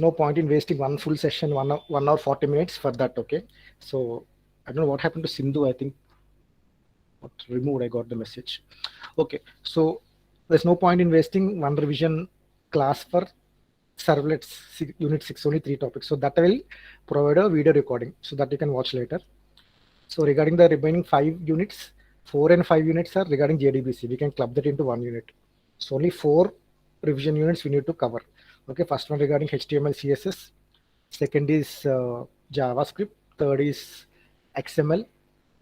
no point in wasting one full session, 1 hour 40 minutes for that. Okay, so I don't know what happened to Sindhu. I think what removed. I got the message. Okay, so there's no point in wasting one revision class for servlets unit 6, only 3 topics. So that I will provide a video recording so that you can watch later. So regarding the remaining 5 units, 4 and 5 units are regarding JDBC. We can club that into 1 unit. So only 4 revision units we need to cover. Okay, first one regarding HTML, CSS. Second is JavaScript. Third is XML.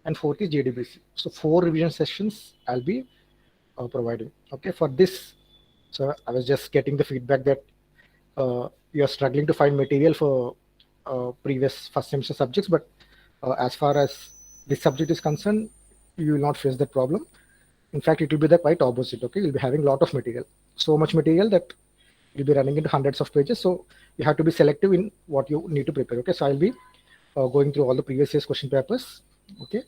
And fourth is JDBC. So 4 revision sessions I'll be providing. Okay, for this, so I was just getting the feedback that you're struggling to find material for previous first semester subjects, but as far as this subject is concerned, you will not face that problem. In fact, it will be the quite opposite. Okay, you'll be having a lot of material, so much material that you'll be running into hundreds of pages. So you have to be selective in what you need to prepare. Okay, so I'll be going through all the previous year's question papers. Okay,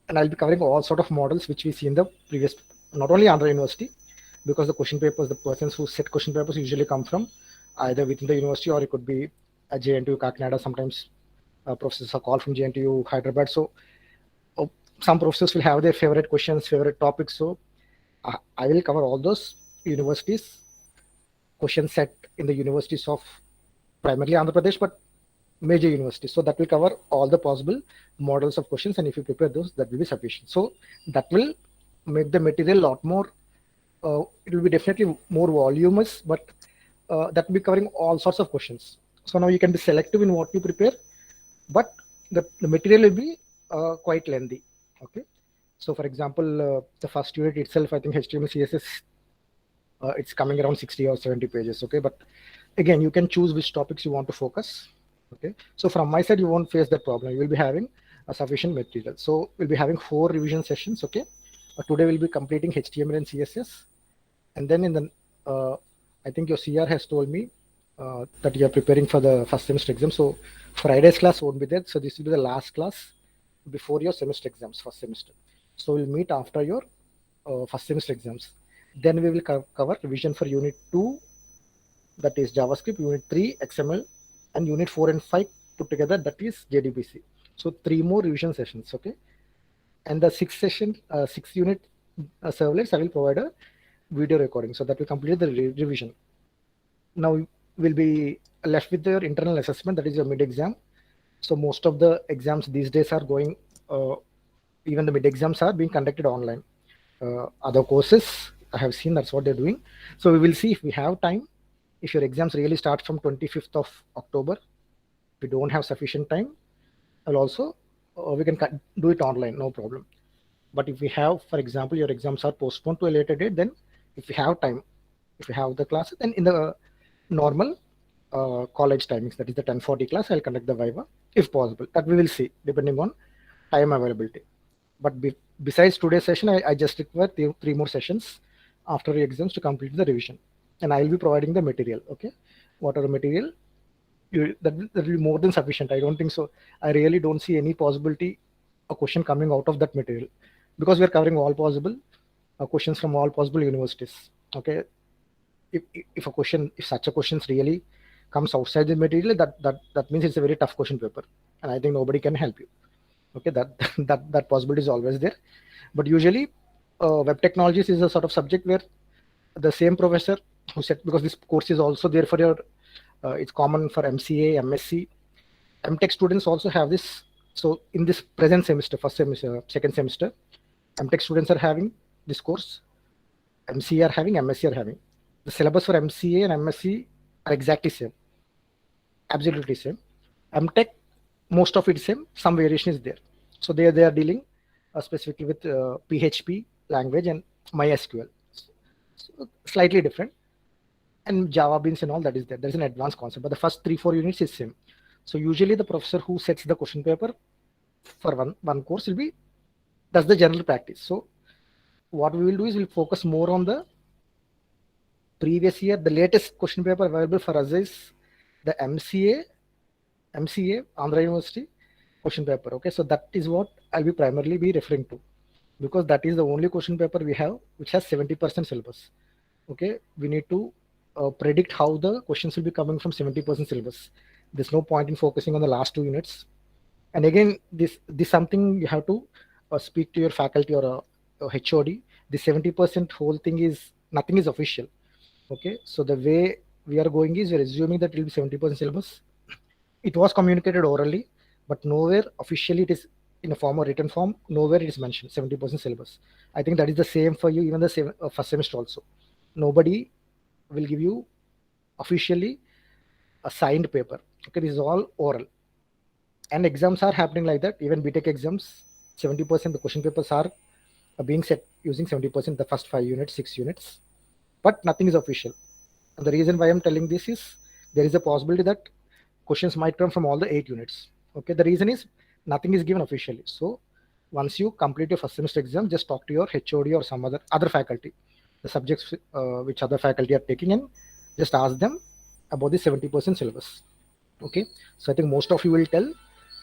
and I'll be covering all sort of models which we see in the previous, not only Andhra University, because the question papers, the persons who set question papers usually come from either within the university or it could be a JNTU, Kakinada. Sometimes professors are called from JNTU, Hyderabad. So some professors will have their favorite questions, favorite topics. So I will cover all those universities, question set in the universities of primarily Andhra Pradesh, but major universities. So that will cover all the possible models of questions, and if you prepare those, that will be sufficient. So that will make the material a lot more. It will be definitely more voluminous, but that will be covering all sorts of questions. So now you can be selective in what you prepare, but the material will be quite lengthy. Okay. So for example, the first unit itself, I think HTML, CSS, it's coming around 60 or 70 pages. Okay. But again, you can choose which topics you want to focus. Okay. So from my side, you won't face that problem. You will be having a sufficient material. So we'll be having 4 revision sessions. Okay. Today we'll be completing HTML and CSS. And then in the, I think your CR has told me that you are preparing for the first semester exam. So Friday's class won't be there. So this will be the last class before your semester exams, first semester. So we'll meet after your first semester exams. Then we will cover revision for unit 2, that is JavaScript, unit 3, XML, and unit 4 and 5 put together, that is JDBC. So 3 more revision sessions. Okay. And the 6th session, 6th unit servlets, I will provide a video recording. So that will complete the revision. Now we'll be left with your internal assessment, that is your mid exam. So most of the exams these days are going, even the mid exams are being conducted online. Other courses I have seen, that's what they're doing. So we will see if we have time. If your exams really start from 25th of October, if we don't have sufficient time, I'll also we can do it online, no problem. But if we have, for example, your exams are postponed to a later date, then if we have time, if we have the classes, then in the normal college timings, that is the 10:40 class, I'll conduct the Viva if possible. That we will see depending on time availability. But besides today's session, I just require 3 more sessions after the exams to complete the revision, and I will be providing the material. Okay, whatever material, that will be more than sufficient. I don't think so. I really don't see any possibility a question coming out of that material, because we are covering all possible questions from all possible universities. Okay, if such a question really comes outside the material, that means it's a very tough question paper, and I think nobody can help you. Okay, that possibility is always there. But usually web technologies is a sort of subject where the same professor who said, because this course is also there for your it's common for MCA, MSc, MTech students also have this. So in this present semester, first semester, second semester, MTech students are having this course, MCA are having, MSc are having. The syllabus for MCA and MSc are exactly same, absolutely same. MTech, most of it is same, some variation is there. So they are dealing specifically with PHP language and MySQL, so slightly different, and Java beans and all that is there. There's an advanced concept, but the first 3-4 units is same. So usually the professor who sets the question paper for one course will be, that's the general practice. So what we will do is we'll focus more on the previous year. The latest question paper available for us is the MCA Andhra University question paper. Okay, so that is what I'll be primarily be referring to, because that is the only question paper we have which has 70% syllabus. Okay, we need to predict how the questions will be coming from 70% syllabus. There's no point in focusing on the last 2 units. And again, this something you have to speak to your faculty or a HOD. The 70% whole thing is nothing is official. Okay, so the way we are going is we're assuming that it will be 70% syllabus. It was communicated orally, but nowhere officially it is in a form or written form. Nowhere it is mentioned 70% syllabus. I think that is the same for you, even the first semester also. Nobody will give you officially a signed paper. Okay, this is all oral. And exams are happening like that. Even BTech exams, 70% the question papers are being set using 70% the first 5 units, 6 units, but nothing is official. And the reason why I'm telling this is there is a possibility that questions might come from all the 8 units. Okay, the reason is nothing is given officially. So once you complete your first semester exam, just talk to your HOD or some other faculty, the subjects which other faculty are taking, and just ask them about the 70% syllabus. Okay, so I think most of you will tell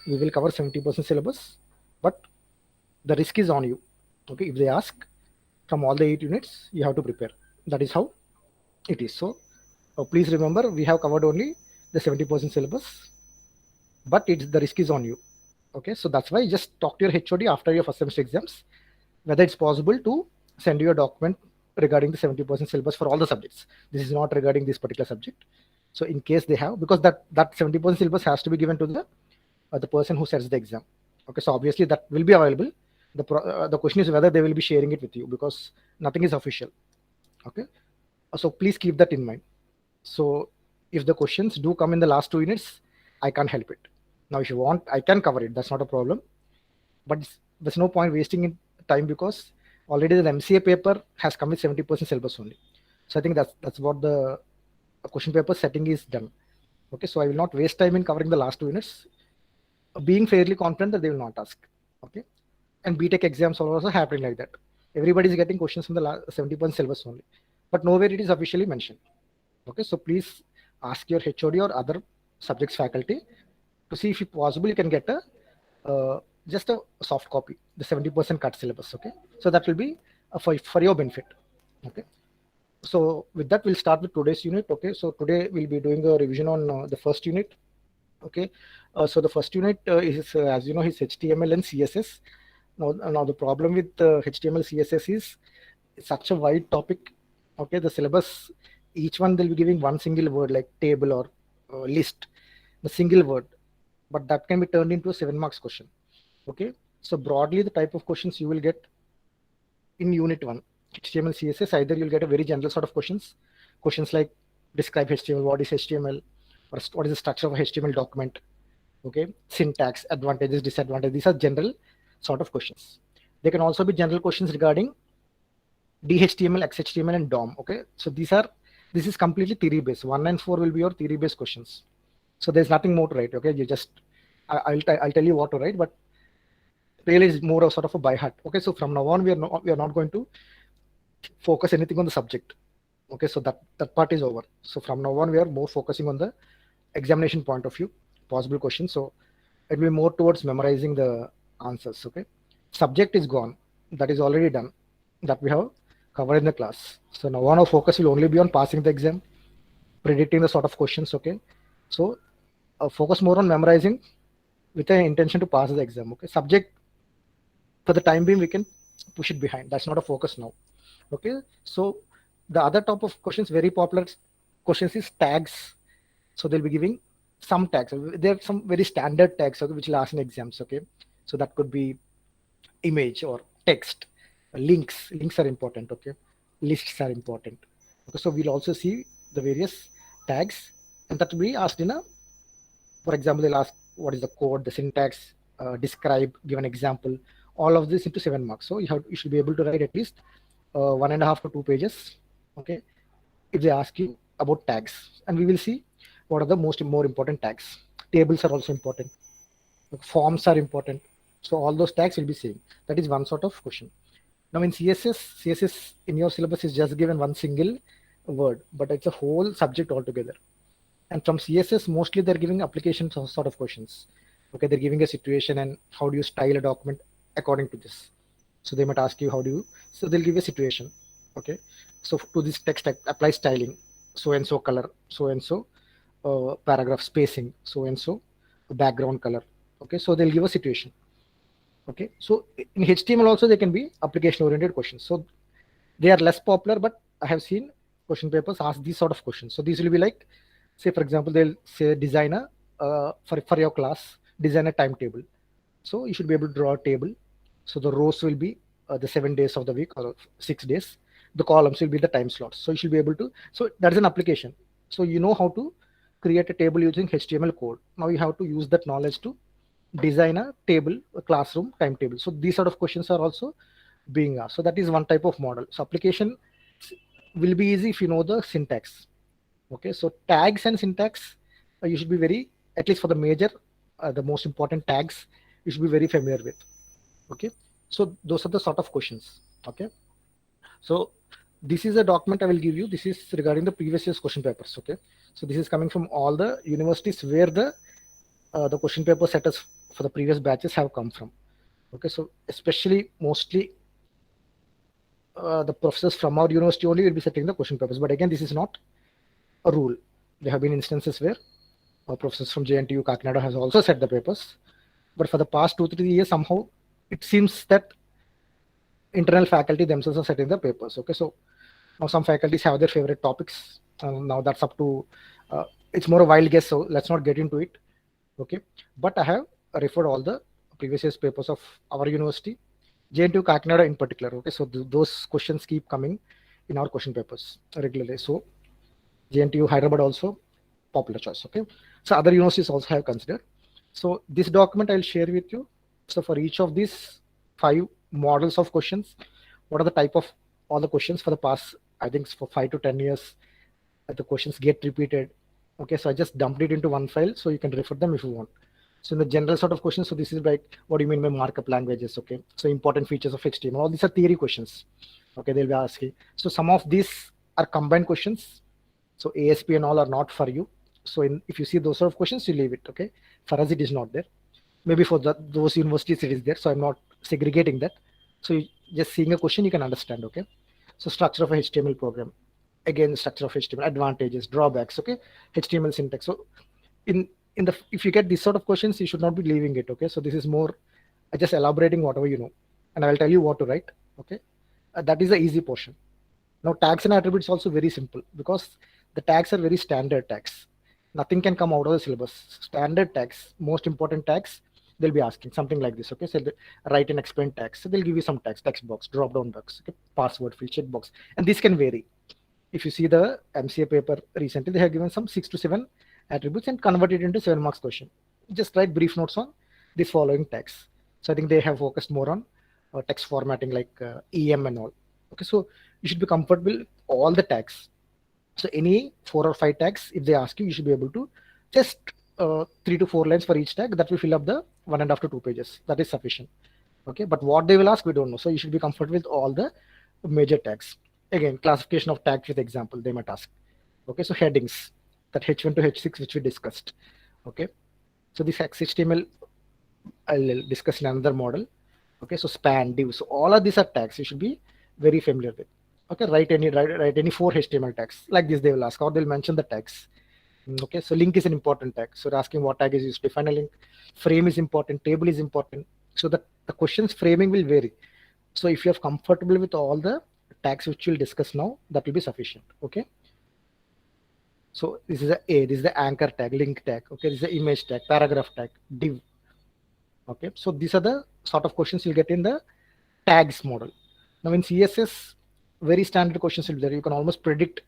we will cover 70% syllabus, but the risk is on you. Okay, if they ask from all the 8 units, you have to prepare. That is how it is. So please remember, we have covered only the 70% syllabus, but the risk is on you. Okay, so that's why just talk to your HOD after your first semester exams whether it's possible to send you a document regarding the 70% syllabus for all the subjects. This is not regarding this particular subject. So in case they have, because that 70% syllabus has to be given to the person who sets the exam. Okay, so obviously that will be available. The question is whether they will be sharing it with you, because nothing is official. Okay, so please keep that in mind. So if the questions do come in the last 2 units, I can't help it. Now if you want, I can cover it, that's not a problem, but there's no point wasting time, because already the MCA paper has come with 70% syllabus only. So I think that's what the question paper setting is done. Okay, so I will not waste time in covering the last 2 units, being fairly confident that they will not ask. Okay, and BTech exams are also happening like that. Everybody is getting questions from the 70% syllabus only, but nowhere it is officially mentioned. Okay, so please ask your HOD or other subjects faculty to see if it's possible you can get just a soft copy, the 70% cut syllabus. Okay, so that will be for your benefit. Okay, so with that we'll start with today's unit. Okay, so today we'll be doing a revision on the first unit. Okay, so the first unit is as you know, is HTML and CSS. Now the problem with HTML CSS is it's such a wide topic. Okay, the syllabus, each one they'll be giving one single word like table or list, the single word, but that can be turned into a 7 marks question. Okay, so broadly the type of questions you will get in unit 1 HTML CSS, either you'll get a very general sort of questions like describe HTML, what is HTML, or what is the structure of a HTML document. Okay, syntax, advantages, disadvantages, these are general sort of questions. There can also be general questions regarding DHTML, XHTML, and DOM. Okay, so this is completely theory based. 1 and 4 will be your theory based questions. So there's nothing more to write. Okay, you just I'll tell you what to write, but really is more of sort of a by heart. Okay, so from now on we are not going to focus anything on the subject. Okay, so that part is over. So from now on we are more focusing on the examination point of view, possible questions. So it will be more towards memorizing the answers. Okay, subject is gone, that is already done, that we have covered in the class. So now our focus will only be on passing the exam, predicting the sort of questions. Okay, so focus more on memorizing with an intention to pass the exam. Okay, subject for the time being we can push it behind, that's not a focus now. Okay, so the other type of questions, very popular questions, is tags. So they'll be giving some tags. There are some very standard tags, okay, which will ask in exams. Okay, so that could be image or text, links are important. Okay, lists are important. Okay, so we'll also see the various tags, and that will be asked in a, for example, they'll ask what is the code, the syntax, describe, give an example, all of this into 7 marks. So you should be able to write at least 1.5 to 2 pages. Okay, if they ask you about tags, and we will see what are the more important tags. Tables are also important, forms are important. So all those tags will be same. That is one sort of question. Now in CSS in your syllabus is just given one single word, but it's a whole subject altogether. And from CSS, mostly they're giving application sort of questions. Okay, they're giving a situation and how do you style a document according to this. So they might ask you so they'll give a situation. Okay, so to this text apply styling. so and so color, so and so paragraph spacing, so and so background color. Okay, so they'll give a situation. Okay, so in HTML also there can be application oriented questions. So they are less popular, but I have seen question papers ask these sort of questions. So these will be like, say for example, they'll say design a for your class, design a timetable. So you should be able to draw a table. So the rows will be the 7 days of the week or 6 days. The columns will be the time slots. So you should be able to. So that is an application. So you know how to create a table using HTML code. Now you have to use that knowledge to design a table, a classroom timetable. So these sort of questions are also being asked. So that is one type of model. So application will be easy if you know the syntax. Okay, so tags and syntax, you should be very, at least for the major, the most important tags, you should be very familiar with. Okay, so those are the sort of questions. Okay, so this is a document I will give you. This is regarding the previous year's question papers. Okay, so this is coming from all the universities where the question paper setters for the previous batches have come from. Okay, so especially mostly the professors from our university only will be setting the question papers. But again, this is not a rule. There have been instances where professors from JNTU Kakinada has also set the papers. But for the past 2-3 years, somehow it seems that internal faculty themselves are setting the papers. Okay, so now some faculties have their favorite topics. Now that's up to, it's more a wild guess, so let's not get into it. Okay, but I have referred all the previous year's papers of our university, JNTU Kakinada in particular. Okay, so those questions keep coming in our question papers regularly. So JNTU Hyderabad also popular choice. Okay, so other universities also have considered. So this document I'll share with you. So for each of these 5 models of questions, what are the type of all the questions for the past, I think for 5 to 10 years, the questions get repeated. Okay, so I just dumped it into one file so you can refer them if you want. So in the general sort of questions, so this is like, what do you mean by markup languages? Okay, so important features of HTML, all these are theory questions. Okay, they'll be asking. So some of these are combined questions. So ASP and all are not for you. So if you see those sort of questions, you leave it. Okay, for us it is not there. Maybe for those universities it is there. So I'm not segregating that. So just seeing a question you can understand. Okay, so structure of a HTML program. Again, structure of HTML, advantages, drawbacks. Okay, HTML syntax. So in the, if you get these sort of questions, you should not be leaving it. Okay, so this is more just elaborating whatever you know, and I will tell you what to write. Okay, that is the easy portion. Now tags and attributes also very simple, because the tags are very standard tags. Nothing can come out of the syllabus. Standard tags, most important tags, they'll be asking something like this. Okay, so write and explain tags. So they'll give you some tags, text box, drop down box, okay, password field, check box, and this can vary. If you see the MCA paper recently, they have given some 6 to 7 attributes and converted into 7 marks question. Just write brief notes on these following tags. So I think they have focused more on text formatting like EM and all. Okay, so you should be comfortable with all the tags. So any 4 or 5 tags, if they ask you, you should be able to just 3 to 4 lines for each tag. That will fill up the 1.5 to 2 pages. That is sufficient. Okay, but what they will ask, we don't know. So you should be comfortable with all the major tags. Again, classification of tags with example, they might ask. Okay, so headings, that H1 to H6, which we discussed. Okay, so this HTML, I'll discuss in another model. Okay, so span, div, so all of these are tags you should be very familiar with. Okay, write any 4 HTML tags like this, they will ask, or they'll mention the tags. Okay, so link is an important tag, so they're asking what tag is used to define a link. Frame is important, table is important, so that the questions framing will vary. So if you're comfortable with all the tags which we'll discuss now, that will be sufficient. Okay, so this is this is the anchor tag, link tag. Okay, this is the image tag, paragraph tag, div. Okay, so these are the sort of questions you'll get in the tags model. Now in CSS, very standard questions will be there. You can almost predict,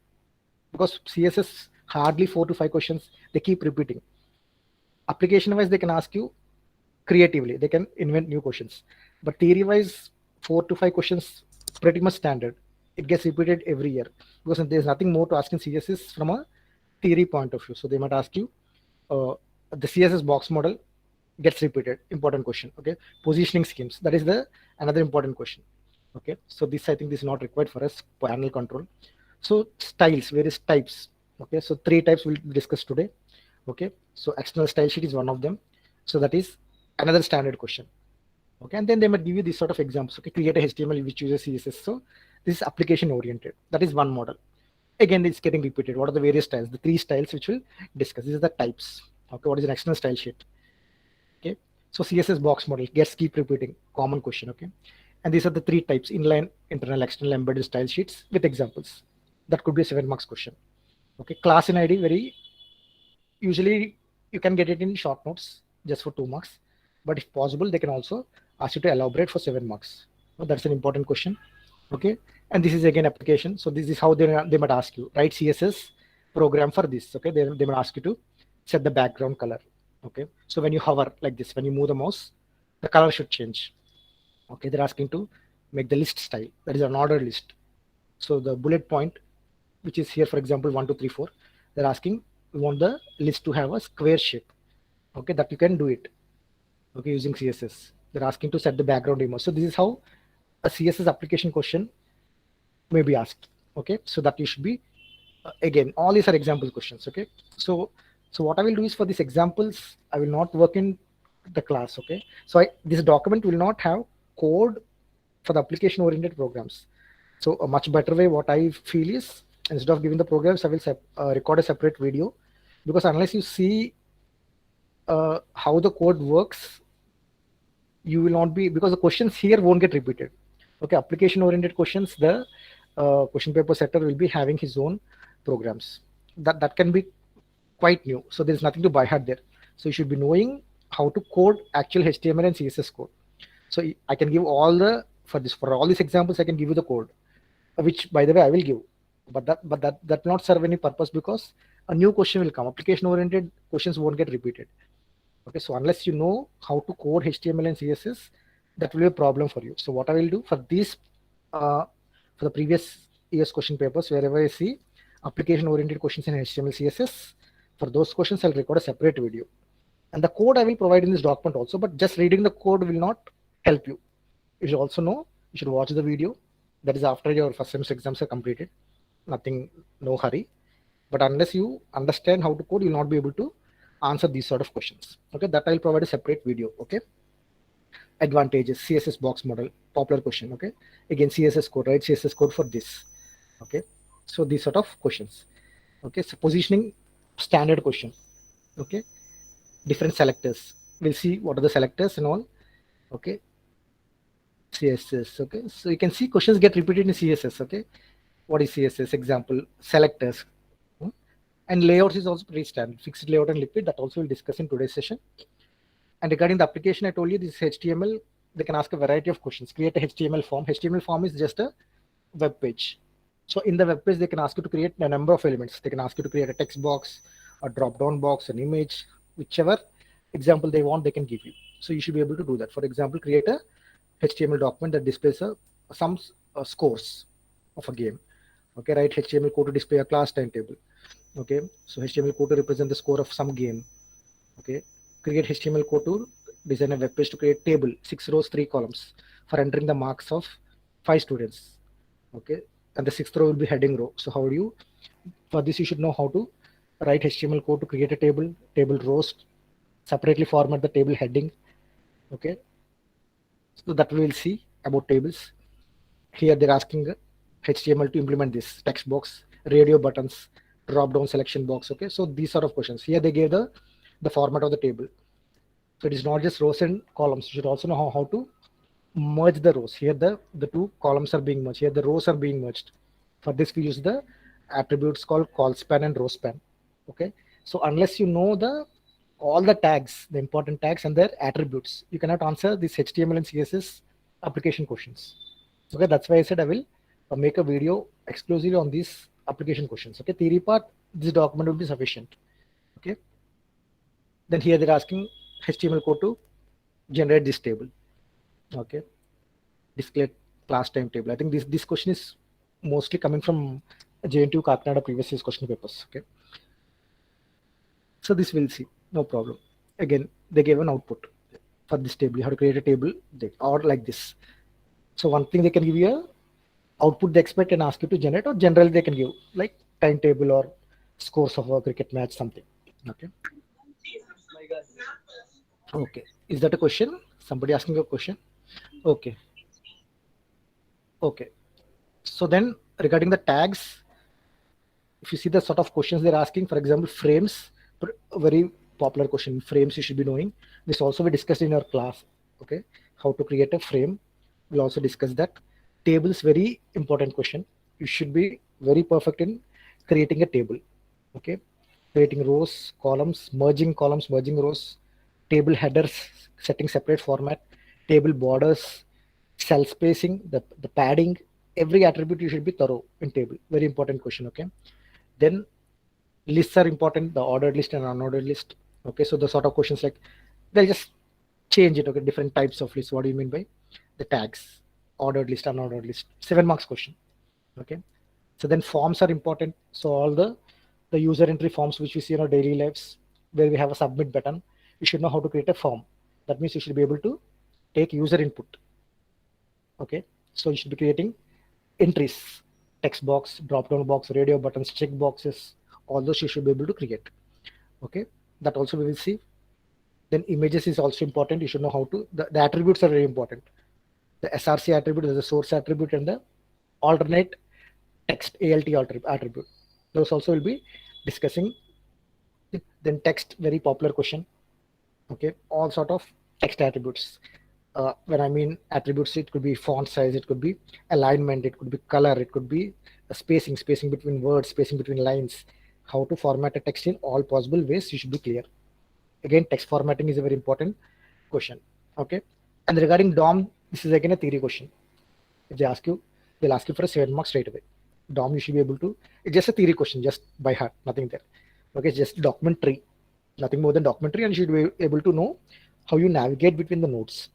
because CSS hardly 4 to 5 questions, they keep repeating. Application wise, they can ask you creatively, they can invent new questions, but theory wise 4 to 5 questions pretty much standard. It gets repeated every year, because there's nothing more to ask in CSS from a theory point of view. So they might ask you the CSS box model gets repeated, important question. Okay, positioning schemes, that is the another important question. Okay, so this, I think this is not required for us, panel control. So styles, various types. Okay, so 3 types we'll discuss today. Okay, so external style sheet is one of them, so that is another standard question. Okay, and then they might give you this sort of examples. Okay, create a HTML which uses CSS. So this is application oriented, that is one model. again it's getting repeated. What are the various styles? The three styles which we'll discuss. These are the types. Okay, what is an external style sheet? Okay, so CSS box model gets keep repeating, common question. Okay, and these are the three types: inline, internal, external, embedded style sheets with examples. That could be a 7 marks question. Okay, class and ID, very usually you can get it in short notes just for 2 marks, but if possible they can also ask you to elaborate for 7 marks. So that's an important question. Okay, and this is again application. So this is how they might ask you, write CSS program for this. Okay, they might ask you to set the background color. Okay, so when you hover like this, when you move the mouse, the color should change. Okay, they're asking to make the list style, that is an ordered list. So the bullet point which is here, for example 1 2 3 4, they're asking, we want the list to have a square shape. Okay, that you can do it, okay, using CSS. They're asking to set the background image. So this is how a CSS application question may be asked. Okay, so that you should be again, all these are example questions. Okay, so what I will do is, for these examples I will not work in the class. Okay, so this document will not have code for the application oriented programs. So a much better way, what I feel is, instead of giving the programs, I will record a separate video, because unless you see how the code works, you will not be, because the questions here won't get repeated. Okay, application oriented questions, the question paper setter will be having his own programs. That can be quite new. So there's nothing to by heart there. So you should be knowing how to code actual HTML and CSS code. So I can give all the, for all these examples I can give you the code, which by the way I will give, but that not serve any purpose, because a new question will come. Application oriented questions won't get repeated. Okay, so unless you know how to code HTML and CSS, that will be a problem for you. So what I will do for these for the previous year's question papers, wherever I see application oriented questions in HTML CSS, for those questions I'll record a separate video, and the code I will provide in this document also. But just reading the code will not help you. You should also know, you should watch the video. That is after your first semester exams are completed. Nothing, no hurry. But unless you understand how to code, you will not be able to answer these sort of questions. Okay, that I'll provide a separate video. Okay, advantages, CSS box model, popular question. Okay, again CSS code, write CSS code for this. Okay, so these sort of questions. Okay, so positioning, standard question. Okay, different selectors, we'll see what are the selectors and all. Okay, CSS. Okay, so you can see questions get repeated in CSS. Okay, what is CSS? Example, selectors. And layouts is also pretty standard. Fixed layout and liquid, that also we'll discuss in today's session. And regarding the application, I told you this is HTML. They can ask a variety of questions. Create a HTML form. HTML form is just a web page. So in the web page, they can ask you to create a number of elements. They can ask you to create a text box, a drop-down box, an image, whichever example they want, they can give you. So you should be able to do that. For example, create a HTML document that displays some scores of a game. Okay, write HTML code to display a class timetable. Okay, so HTML code to represent the score of some game. Okay, create HTML code to design a web page to create table, 6 rows, 3 columns for entering the marks of 5 students. Okay, and the 6th row will be heading row. So how do you, for this you should know how to write HTML code to create a table rows, separately format the table heading. Okay, so that we will see about tables. Here they're asking HTML to implement this text box, radio buttons, drop down selection box. Okay, so these sort of questions. Here they gave the format of the table. So it is not just rows and columns. You should also know how to merge the rows. Here the 2 columns are being merged. Here the rows are being merged. For this we use the attributes called call span and row span. Okay, so unless you know all the tags, the important tags and their attributes, you cannot answer these HTML and CSS application questions. Okay, that's why I said I will make a video exclusively on these application questions. Okay, theory part, this document will be sufficient. Okay, then here they're asking HTML code to generate this table. Okay, display class timetable. I think this question is mostly coming from JNTU Kakinada previous year's question papers. Okay, so this we'll see, no problem. Again, they gave an output for this table. You have to create a table or like this. So one thing they can give you a output they expect and ask you to generate, or generally they can give like timetable or scores of a cricket match, something. Okay. Okay, is that a question? Somebody asking a question? Okay. Okay, so then regarding the tags, if you see the sort of questions they're asking, for example, frames, a very popular question. Frames you should be knowing. This also we discussed in our class. Okay, how to create a frame. We'll also discuss that. Tables, very important question. You should be very perfect in creating a table. Okay, creating rows, columns, merging rows, table headers, setting separate format, table borders, cell spacing, the padding, every attribute you should be thorough in table. Very important question. Okay, then lists are important, the ordered list and unordered list. Okay, so the sort of questions like they'll just change it. Okay, different types of lists. What do you mean by the tags? Ordered list, unordered list, 7 marks question. Okay, so then forms are important. So all the user entry forms which we see in our daily lives, where we have a submit button, you should know how to create a form. That means you should be able to take user input. Okay, so you should be creating entries, text box, drop down box, radio buttons, check boxes, all those you should be able to create. Okay, that also we will see. Then images is also important. You should know how to, the attributes are very important. The src attribute is the source attribute, and the alternate text alt attribute. Those also will be discussing. Then text, very popular question. Okay, all sort of text attributes. When I mean attributes, it could be font size, it could be alignment, it could be color, it could be spacing between words, spacing between lines. How to format a text in all possible ways, you should be clear. Again, text formatting is a very important question. Okay, and regarding DOM, this is again a theory question. If they ask you, they'll ask you for a 7 marks straight away. DOM you should be able to. It's just a theory question, just by heart, nothing there. Okay, it's just document tree, nothing more than document tree, and you should be able to know how you navigate between the nodes.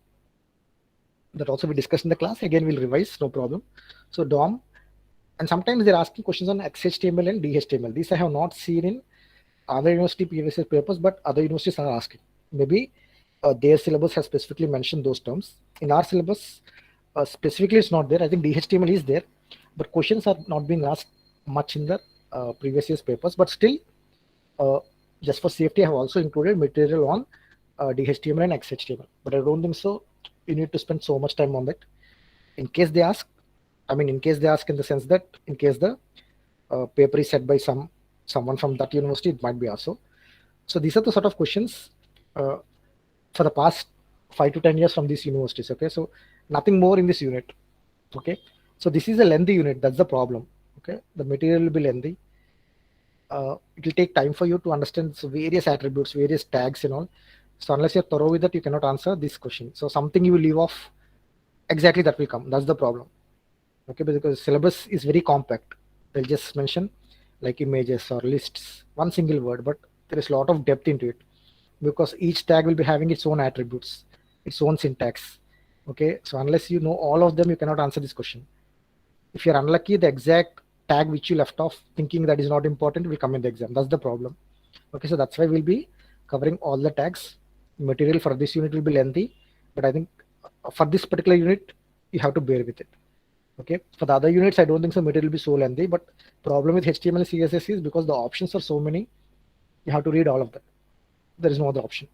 That also we discussed in the class. Again, we'll revise, no problem. So DOM, and sometimes they're asking questions on XHTML and DHTML. These I have not seen in other university previous papers, but other universities are asking. Maybe their syllabus has specifically mentioned those terms. In our syllabus, specifically it's not there. I think DHTML is there, but questions are not being asked much in the previous year's papers. But still, just for safety, I have also included material on DHTML and XHTML. But I don't think so you need to spend so much time on that. In case they ask, in case they ask in the sense that in case the paper is set by someone from that university, it might be also. So these are the sort of questions for the past 5 to 10 years from these universities. Okay, so nothing more in this unit. Okay, so this is a lengthy unit. That's the problem. Okay, the material will be lengthy. It will take time for you to understand various attributes, various tags and all. So unless you're thorough with that, you cannot answer this question. So something you will leave off, exactly that will come. That's the problem. Okay, because syllabus is very compact. They'll just mention like images or lists, one single word, but there is a lot of depth into it because each tag will be having its own attributes, its own syntax. Okay, so unless you know all of them, you cannot answer this question. If you're unlucky, the exact tag which you left off thinking that is not important will come in the exam. That's the problem. Okay, so that's why we'll be covering all the tags. Material for this unit will be lengthy, but I think for this particular unit, you have to bear with it. Okay, for the other units, I don't think so material will be so lengthy, but problem with HTML and CSS is because the options are so many, you have to read all of them. There is no other option.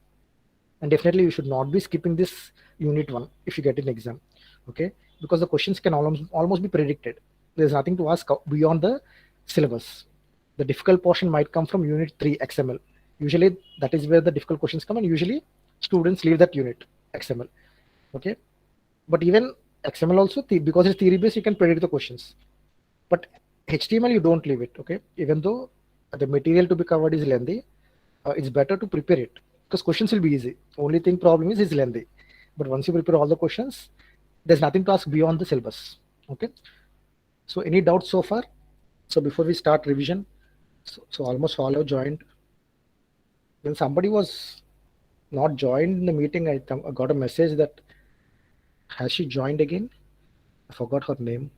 And definitely you should not be skipping this unit 1 if you get an exam. Okay, because the questions can almost be predicted. There's nothing to ask beyond the syllabus. The difficult portion might come from unit 3 XML. Usually that is where the difficult questions come, and usually students leave that unit XML. Okay, but even XML also, because it's theory based, you can predict the questions. But HTML you don't leave it. Okay, even though the material to be covered is lengthy, it's better to prepare it because questions will be easy. Only thing problem is it's lengthy. But once you prepare all the questions, there's nothing to ask beyond the syllabus. Okay, so any doubts so far? So before we start revision, so almost all have joined. When somebody was not joined in the meeting, I got a message that has she joined again? I forgot her name.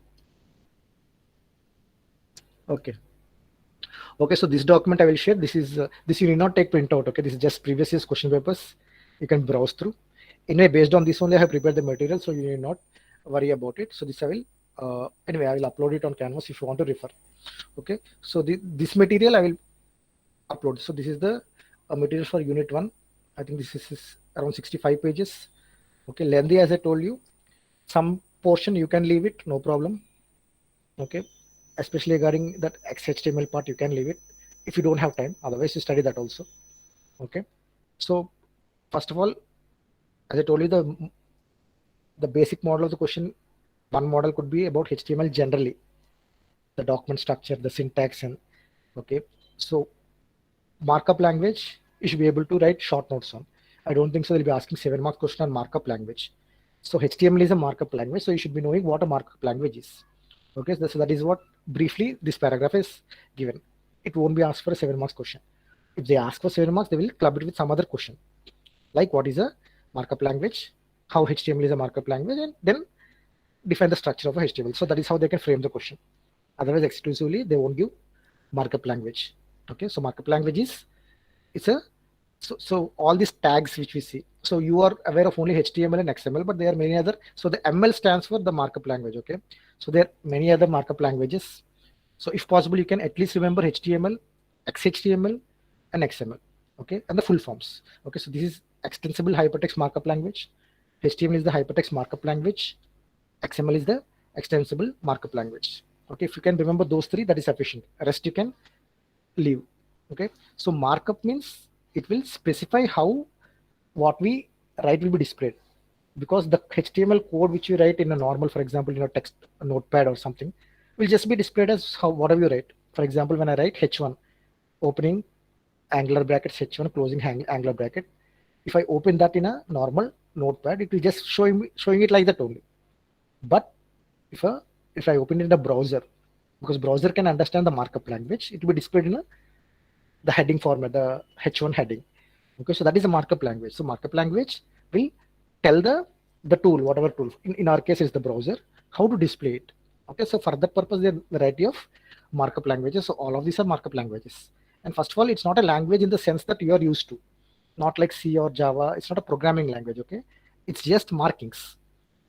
Okay. Okay, so this document I will share. This is this you need not take printout. Okay, this is just previous year's question papers. You can browse through. Anyway, based on this only, I have prepared the material, so you need not worry about it. So this I will anyway I will upload it on Canvas if you want to refer. Okay, so this material I will upload. So this is the material for unit 1. I think this is around 65 pages. Okay, lengthy as I told you. Some portion you can leave it, no problem. Okay, especially regarding that XHTML part, you can leave it if you don't have time. Otherwise, you study that also. Okay. So first of all, as I told you, the basic model of the question, one model could be about HTML generally, the document structure, the syntax, and okay. So markup language, you should be able to write short notes on. I don't think so. They'll be asking 7 mark question on markup language. So HTML is a markup language. So you should be knowing what a markup language is. Okay, so that is what briefly this paragraph is given. It won't be asked for a 7 marks question. If they ask for 7 marks, they will club it with some other question, like what is a markup language, how HTML is a markup language, and then define the structure of a HTML. So that is how they can frame the question. Otherwise, exclusively they won't give markup language. Okay, so markup language is it's a so all these tags which we see. So you are aware of only HTML and XML, but there are many other. So the ML stands for the markup language. Okay, so there are many other markup languages. So if possible, you can at least remember HTML, XHTML, and XML. Okay, and the full forms. Okay, so this is extensible hypertext markup language. HTML is the hypertext markup language. XML is the extensible markup language. Okay, if you can remember those three, that is sufficient. Rest you can leave. Okay, so markup means it will specify how what we write will be displayed, because the HTML code which you write in a normal, for example, in a text a notepad or something, will just be displayed as how whatever you write. For example, when I write h1 opening angular brackets, h1 closing angular bracket, if I open that in a normal notepad, it will just showing it like that only. But if I open it in a browser, because browser can understand the markup language, it will be displayed in the heading format, the h1 heading. Okay, so that is a markup language. So markup language will tell the tool, whatever tool, in our case is the browser, how to display it. Okay, so for that purpose, there are a variety of markup languages. So all of these are markup languages. And first of all, it's not a language in the sense that you are used to, not like C or Java. It's not a programming language. Okay, it's just markings.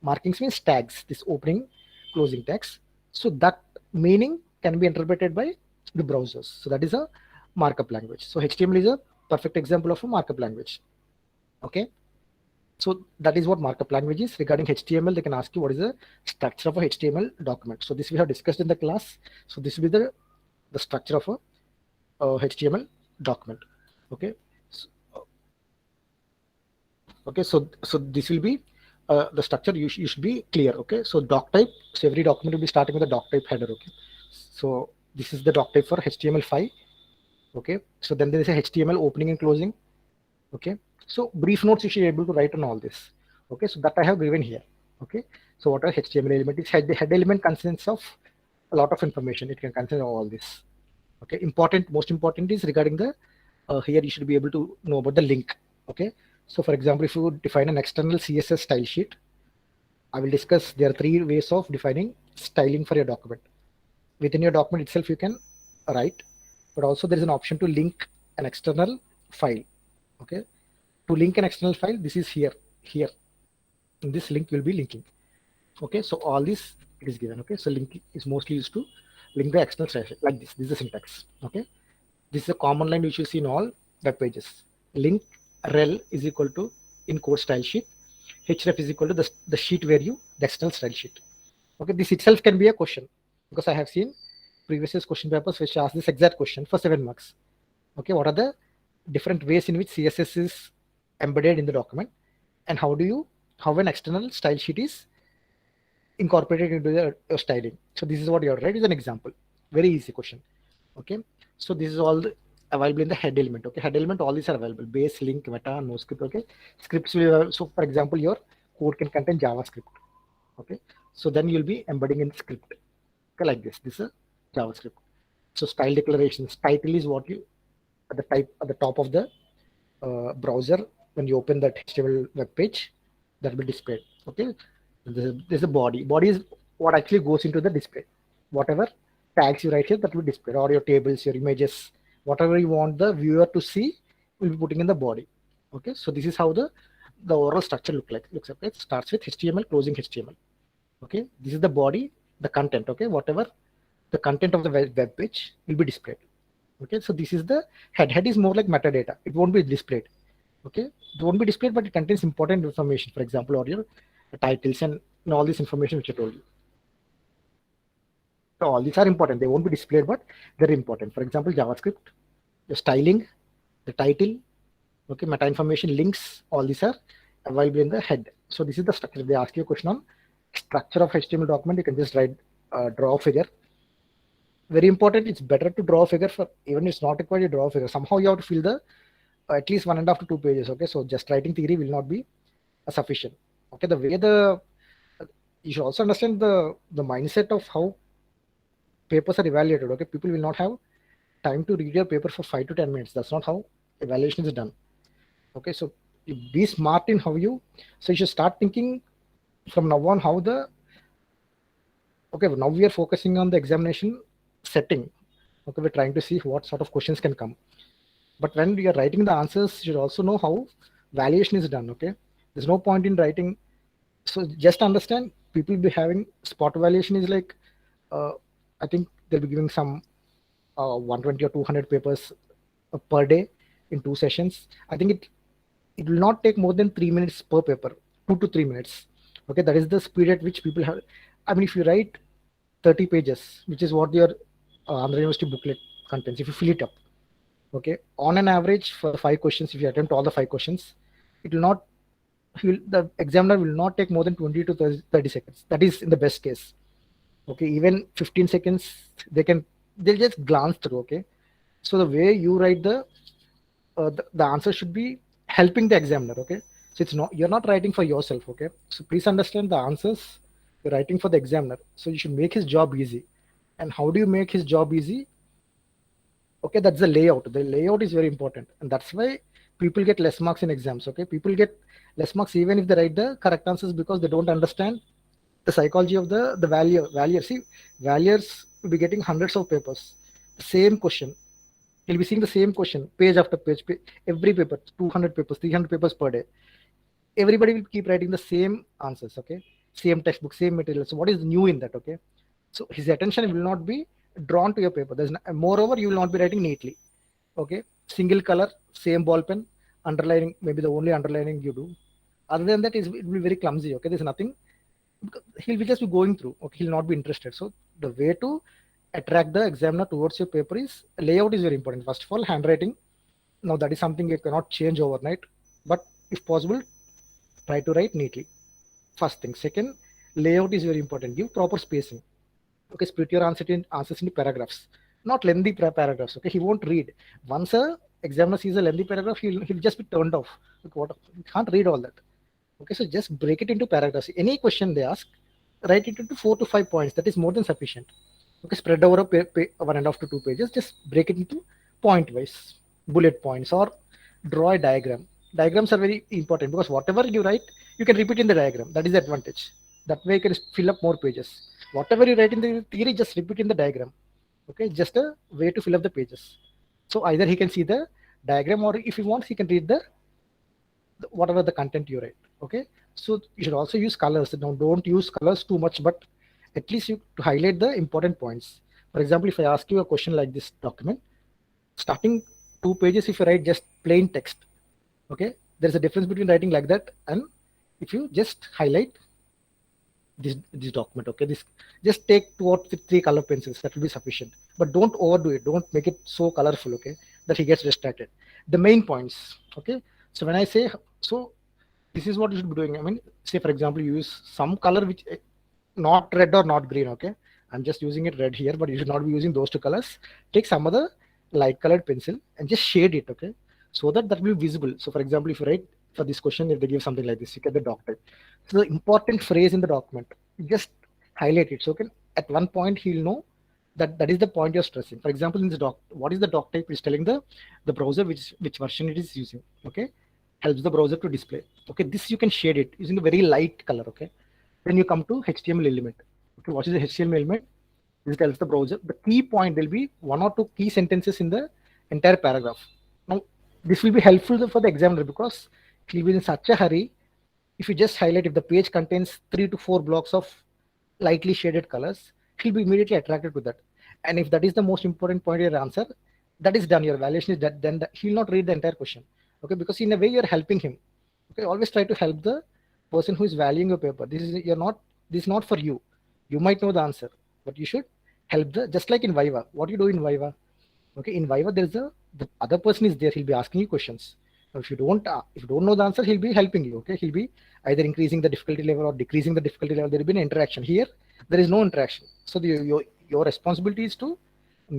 Markings means tags, this opening, closing tags. So that meaning can be interpreted by the browsers. So that is a markup language. So HTML is a perfect example of a markup language. Okay, so that is what markup language is. Regarding HTML, they can ask you what is the structure of a HTML document. So this we have discussed in the class. So this will be the structure of a HTML document. Okay, so this will be the structure. You should be clear. Okay, so doc type. So every document will be starting with a doc type header. Okay, so this is the doc type for HTML5. Okay, so then there is a HTML opening and closing. Okay, so brief notes you should be able to write on all this. Okay, so that I have given here. Okay, so what are HTML element is? The head element consists of a lot of information. It can contain all this. Okay, most important is regarding the here you should be able to know about the link. Okay, so for example, if you define an external CSS style sheet, I will discuss there are 3 ways of defining styling for your document. Within your document itself, you can write, but also there is an option to link an external file. Okay, to link an external file, this is here in this link you'll be linking. Okay, so all this it is given. Okay, so link is mostly used to link the external file like this. This is the syntax. Okay, this is a common line which you see in all web pages. Link rel is equal to in code style sheet, href is equal to the sheet where the external style sheet. Okay, this itself can be a question, because I have seen previous question papers which ask this exact question for 7 marks. Okay, what are the different ways in which CSS is embedded in the document, and how an external style sheet is incorporated into your styling. So this is what you have read is an example. Very easy question. Okay, so this is all available in the head element. Okay, head element, all these are available: base, link, meta, no script. Okay, scripts will so for example, your code can contain JavaScript. Okay, so then you'll be embedding in script. Okay, like this is a JavaScript. So style declarations, title is what you at the top of the browser when you open that HTML web page, that will be displayed. Okay, there's a body. Body is what actually goes into the display. Whatever tags you write here, that will be displayed, or your tables, your images, whatever you want the viewer to see, will be putting in the body. Okay, so this is how the overall structure looks like. It starts with HTML, closing HTML. Okay, this is the body, the content. Okay, whatever the content of the web page will be displayed. Okay, so this is the head. Head is more like metadata. It won't be displayed. Okay, it won't be displayed, but it contains important information. For example, or your titles and all this information which I told you. So all these are important. They won't be displayed, but they're important. For example, JavaScript, the styling, the title, okay, meta information, links, all these are available in the head. So this is the structure. If they ask you a question on structure of HTML document, you can just write, draw a figure. Very important. It's better to draw a figure for even it's not required to draw a figure. Somehow you have to fill the at least 1.5 to 2 pages. Okay, so just writing theory will not be sufficient. Okay, the way you should also understand the mindset of how papers are evaluated. Okay, people will not have time to read your paper for 5 to 10 minutes. That's not how evaluation is done. Okay, so you be smart in how you. So you should start thinking from now on how the. Okay, now we are focusing on the examination setting. Okay, we're trying to see what sort of questions can come. But when we are writing the answers, you should also know how valuation is done. Okay, there's no point in writing. So just understand, people be having spot evaluation is like, I think they'll be giving some 120 or 200 papers per day in 2 sessions. I think it will not take more than 3 minutes per paper, 2 to 3 minutes. Okay, that is the speed at which people have. I mean, if you write 30 pages, which is what your Andhra University booklet contains, if you fill it up, okay, on an average for 5 questions, if you attempt all the 5 questions, it will not. The examiner will not take more than 20 to 30 seconds. That is in the best case. Okay, even 15 seconds, they'll just glance through. Okay, so the way you write the answer should be helping the examiner. Okay, so you're not writing for yourself. Okay, so please understand the answers you're writing for the examiner. So you should make his job easy. And how do you make his job easy? Okay, that's the layout. The layout is very important, and that's why people get less marks in exams. Okay, people get less marks even if they write the correct answers because they don't understand the psychology of the value. See, valuers will be getting hundreds of papers, same question. He'll be seeing the same question page after page, every paper, 200 papers, 300 papers per day. Everybody will keep writing the same answers. Okay, same textbook, same material. So what is new in that? Okay, so his attention will not be drawn to your paper. Moreover, you will not be writing neatly. Okay, single color, same ball pen, underlining, maybe the only underlining you do. Other than that, it will be very clumsy. Okay, there's nothing. He'll be just be going through. Okay, he'll not be interested. So the way to attract the examiner towards your paper is layout is very important. First of all, handwriting. Now that is something you cannot change overnight, but if possible, try to write neatly. First thing. Second, layout is very important. Give proper spacing. Okay, split your answers into paragraphs, not lengthy paragraphs. Okay, he won't read. Once a examiner sees a lengthy paragraph, he'll just be turned off. Like, what? He can't read all that. Okay, so just break it into paragraphs. Any question they ask, write it into 4 to 5 points. That is more than sufficient. Okay, spread over a 1.5 to 2 pages. Just break it into point wise, bullet points, or draw a diagram. Diagrams are very important because whatever you write, you can repeat in the diagram. That is the advantage. That way you can fill up more pages. Whatever you write in the theory, just repeat in the diagram. Okay, just a way to fill up the pages. So either he can see the diagram, or if he wants, he can read whatever the content you write. Okay, so you should also use colors. Now, don't use colors too much, but at least you to highlight the important points. For example, if I ask you a question like this document, starting 2 pages, if you write just plain text, okay, there's a difference between writing like that and if you just highlight this document. Okay, this just take 2 or 3 color pencils, that will be sufficient, but don't overdo it. Don't make it so colorful, okay, that he gets distracted. The main points. Okay, so when I say, so this is what you should be doing. I mean, say for example, you use some color which not red or not green. Okay, I'm just using it red here, but you should not be using those 2 colors. Take some other light colored pencil and just shade it. Okay, so that will be visible. So for example, if you write for this question, if they give something like this, you get the doc type. So the important phrase in the document, just highlight it. So at one point he'll know that is the point you're stressing. For example, in this doc, what is the doc type? Is telling the browser which version it is using. Okay, helps the browser to display. Okay, this you can shade it using a very light color. Okay, then you come to HTML element. Okay, what is the HTML element? This tells the browser the key point. There'll be 1 or 2 key sentences in the entire paragraph. Now, this will be helpful for the examiner because he'll be in such a hurry. If you just highlight, if the page contains 3 to 4 blocks of lightly shaded colors, he'll be immediately attracted to that. And if that is the most important point of your answer, that is done. Your evaluation is done. Then he'll not read the entire question. Okay, because in a way you're helping him. Okay, always try to help the person who is valuing your paper. This is not for you. You might know the answer, but you should help the, just like in Viva, what you do in Viva. Okay, in Viva, there's the other person is there. He'll be asking you questions. Now, if you don't know the answer, he'll be helping you. Okay, he'll be either increasing the difficulty level or decreasing the difficulty level. There will be an interaction. Here, there is no interaction. So your responsibility is to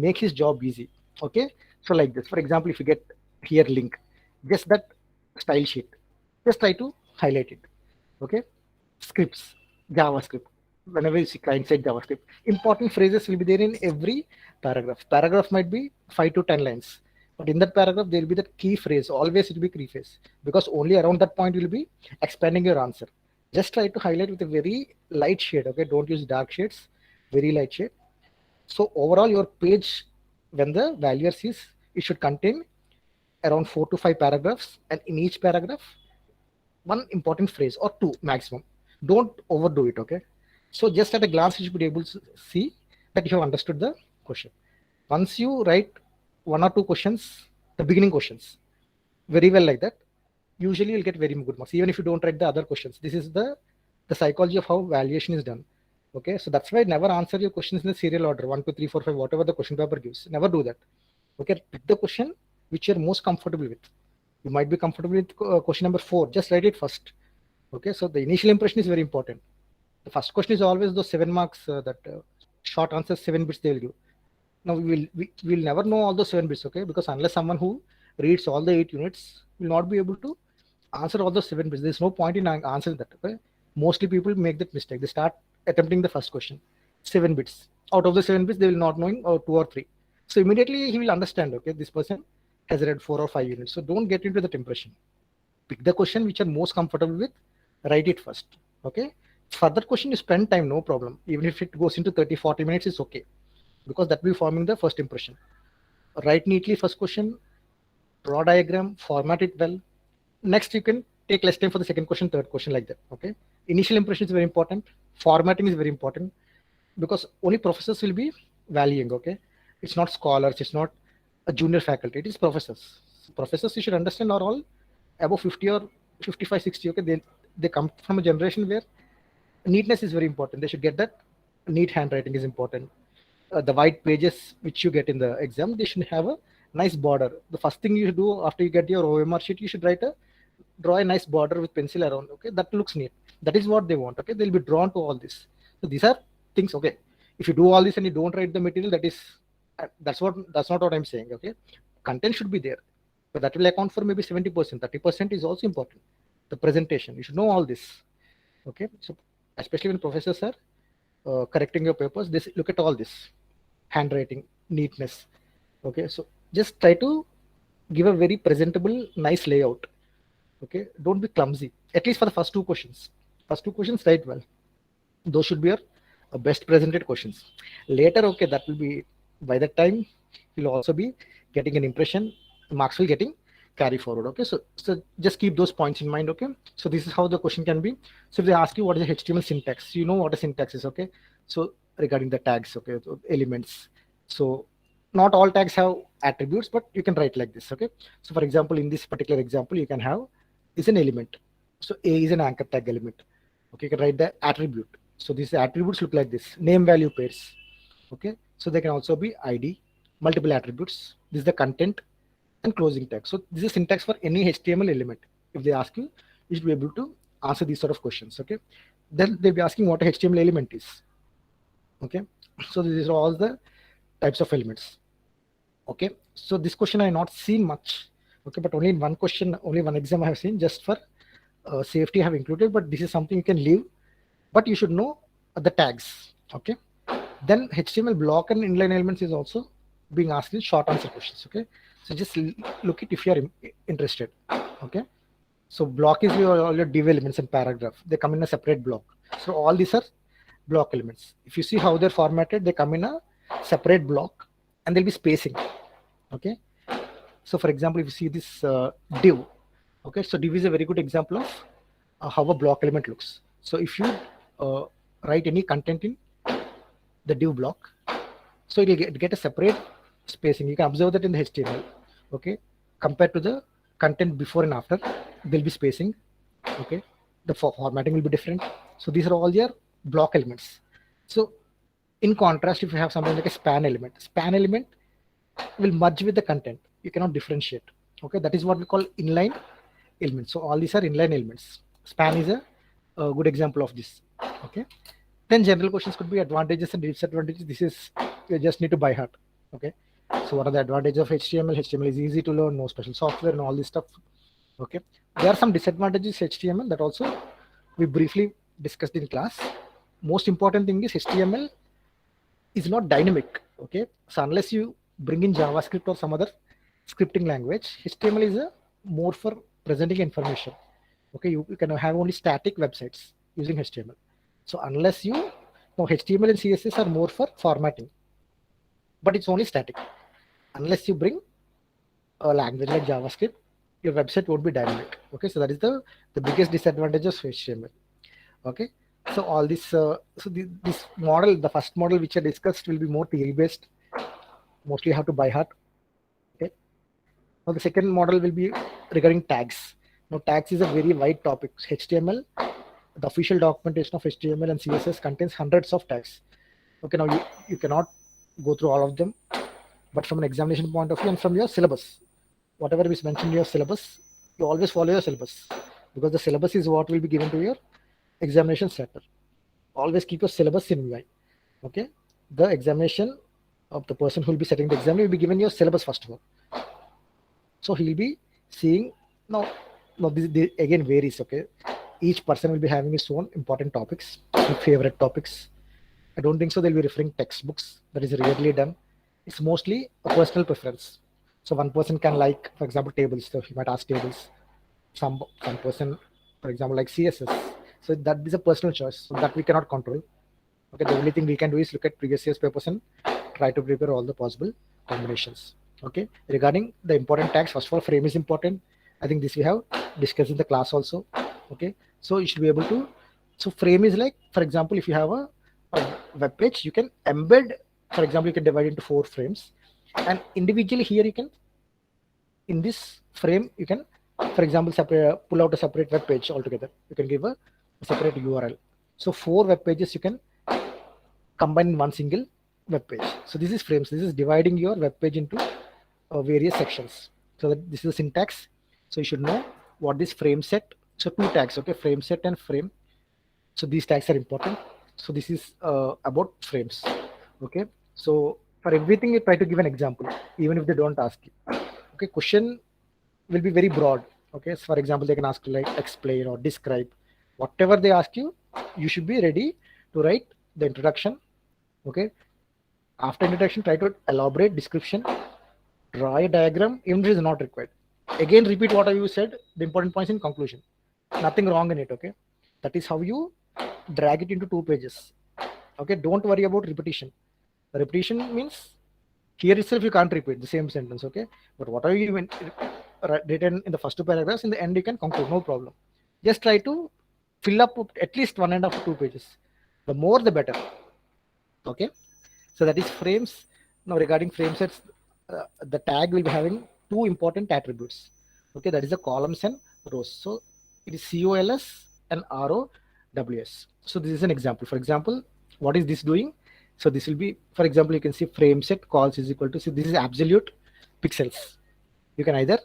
make his job easy. Okay, so like this. For example, if you get here link, just that style sheet, just try to highlight it. Okay, scripts, JavaScript. Whenever you see client side JavaScript, important phrases will be there in every paragraph. Paragraph might be 5 to 10 lines, but in that paragraph there will be that key phrase. Always it will be key phrase, because only around that point you will be expanding your answer. Just try to highlight with a very light shade. Okay, don't use dark shades. Very light shade. So overall, your page, when the valuer sees, it should contain around 4 to 5 paragraphs, and in each paragraph, one important phrase or two maximum. Don't overdo it. Okay, so just at a glance you should be able to see that you have understood the question. Once you write 1 or 2 questions, the beginning questions, very well like that, usually you'll get very good marks, even if you don't write the other questions. This is the psychology of how valuation is done. Okay, so that's why never answer your questions in the serial order 1, 2, 3, 4, 5, whatever the question paper gives. Never do that. Okay, pick the question which you're most comfortable with. You might be comfortable with question number 4. Just write it first. Okay, so the initial impression is very important. The first question is always those 7 marks, that short answers, 7 bits they will give. Now we will never know all those 7 bits. Okay, because unless someone who reads all the 8 units will not be able to answer all those 7 bits. There's no point in answering that. Okay, mostly people make that mistake. They start attempting the first question, 7 bits. Out of the 7 bits, they will not knowing 2 or 3. So immediately he will understand. Okay, this person has read 4 or 5 units. So don't get into that impression. Pick the question which you're most comfortable with. Write it first. Okay, for that question you spend time, no problem. Even if it goes into 30-40 minutes, it's okay, because that will be forming the first impression. Write neatly first question, draw diagram, format it well. Next you can take less time for the second question, third question, like that. Okay, initial impression is very important. Formatting is very important, because only professors will be valuing. Okay, it's not scholars, it's not a junior faculty, it is professors. Professors, you should understand, are all above 50 or 55, 60. Okay, they come from a generation where neatness is very important. They should get that. Neat handwriting is important. The white pages which you get in the exam, they should have a nice border. The first thing you do after you get your OMR sheet, you should draw a nice border with pencil around. Okay, that looks neat. That is what they want. Okay, they'll be drawn to all this. So these are things. Okay, if you do all this and you don't write the material, that's not what I'm saying. Okay, content should be there, but that will account for maybe 70%. 30% is also important. The presentation, you should know all this. Okay, so especially when professors are correcting your papers, they look at all this: handwriting, neatness. Okay, so just try to give a very presentable, nice layout. Okay, don't be clumsy. At least for the first 2 questions. First 2 questions, write well. Those should be your best presented questions. Later, okay, that will be, by that time you'll also be getting an impression. Marks will getting carry forward. Okay, so just keep those points in mind. Okay, so this is how the question can be. So if they ask you what is the HTML syntax, you know what a syntax is. Okay, so regarding the tags, okay, so elements. So not all tags have attributes, but you can write like this. Okay, so for example, in this particular example, you can have is an element. So A is an anchor tag element. Okay, you can write the attribute. So these attributes look like this: name value pairs. Okay, so they can also be ID, multiple attributes. This is the content and closing tag. So this is syntax for any HTML element. If they ask you, you should be able to answer these sort of questions. Okay, then they'll be asking what a HTML element is. Okay, so these are all the types of elements. Okay, so this question I have not seen much. Okay, but only in one question, only one exam I have seen, just for safety I have included, but this is something you can leave, but you should know the tags. Okay, then HTML block and inline elements is also being asked in short answer questions. Okay, so just look it if you are interested. Okay, so block is all your div elements and paragraph. They come in a separate block. So all these are block elements. If you see how they're formatted, they come in a separate block and there'll be spacing. Okay, so for example, if you see this div, okay, so div is a very good example of how a block element looks. So if you write any content in the div block, so it will get a separate spacing. You can observe that in the HTML. Okay, compared to the content before and after, there'll be spacing. Okay, the formatting will be different. So these are all your block elements. So In contrast, if you have something like a span element will merge with the content. You cannot differentiate. Okay, that is what we call inline elements. So all these are inline elements. Span is a good example of this. Okay, then general questions could be advantages and disadvantages. This is you just need to by heart. Okay, so what are the advantages of HTML? HTML is easy to learn, no special software and all this stuff. Okay, there are some disadvantages HTML that also we briefly discussed in class. Most important thing is HTML is not dynamic. Okay, so unless you bring in JavaScript or some other scripting language, HTML is a more for presenting information. Okay, you can have only static websites using HTML. So unless you now HTML and CSS are more for formatting, but it's only static. Unless you bring a language like JavaScript, your website won't be dynamic. Okay, so that is the biggest disadvantage of HTML. Okay, so all this this model, the first model which I discussed, will be more theory based. Mostly you have to by heart. Okay, now the second model will be regarding tags. Now tags is a very wide topic. HTML, the official documentation of HTML and CSS contains hundreds of tags. Okay, now you cannot go through all of them, but from an examination point of view and from your syllabus, whatever is mentioned in your syllabus, you always follow your syllabus, because the syllabus is what will be given to your examination center. Always keep your syllabus in mind. Okay, the examination of the person who will be setting the exam will be given your syllabus first of all. So he will be seeing now this again varies. Okay, each person will be having his own important topics, favorite topics. I don't think so they'll be referring textbooks. That is rarely done. It's mostly a personal preference. So one person can like, for example, tables. So he might ask tables. Some person, for example, like CSS. So that is a personal choice. So that we cannot control. Okay, the only thing we can do is look at previous year's papers and try to prepare all the possible combinations. Okay, regarding the important tags, first of all, frame is important. I think this we have discussed in the class also. Okay, so you should be able to. So frame is like, for example, if you have a web page, you can embed. For example, you can divide into 4 frames, and individually here you can, in this frame, you can, for example, pull out a separate web page altogether. You can give a separate URL. So 4 web pages you can combine in one single web page. So this is frames. This is dividing your web page into various sections. So that this is the syntax. So you should know what this frame set. So 2 tags. Okay, frame set and frame. So these tags are important. So this is about frames. Okay, so for everything you try to give an example, even if they don't ask you. Okay, question will be very broad. Okay, so for example, they can ask like explain or describe. Whatever they ask you, you should be ready to write the introduction. Okay, after introduction, try to elaborate description, draw a diagram, even if it is not required. Again, repeat what you said, the important points in conclusion. Nothing wrong in it. Okay, that is how you drag it into 2 pages. Okay, don't worry about repetition. Repetition means here itself you can't repeat the same sentence. Okay, but whatever you written in the first 2 paragraphs, in the end you can conclude, no problem. Just try to fill up at least 1.5 to 2 pages. The more the better. Okay, so that is frames. Now regarding frame sets, the tag will be having 2 important attributes. Okay, that is the columns and rows. So it is COLS and ROWS. So this is an example. For example, what is this doing? So this will be, for example, you can see frame set calls is equal to, so this is absolute pixels. You can either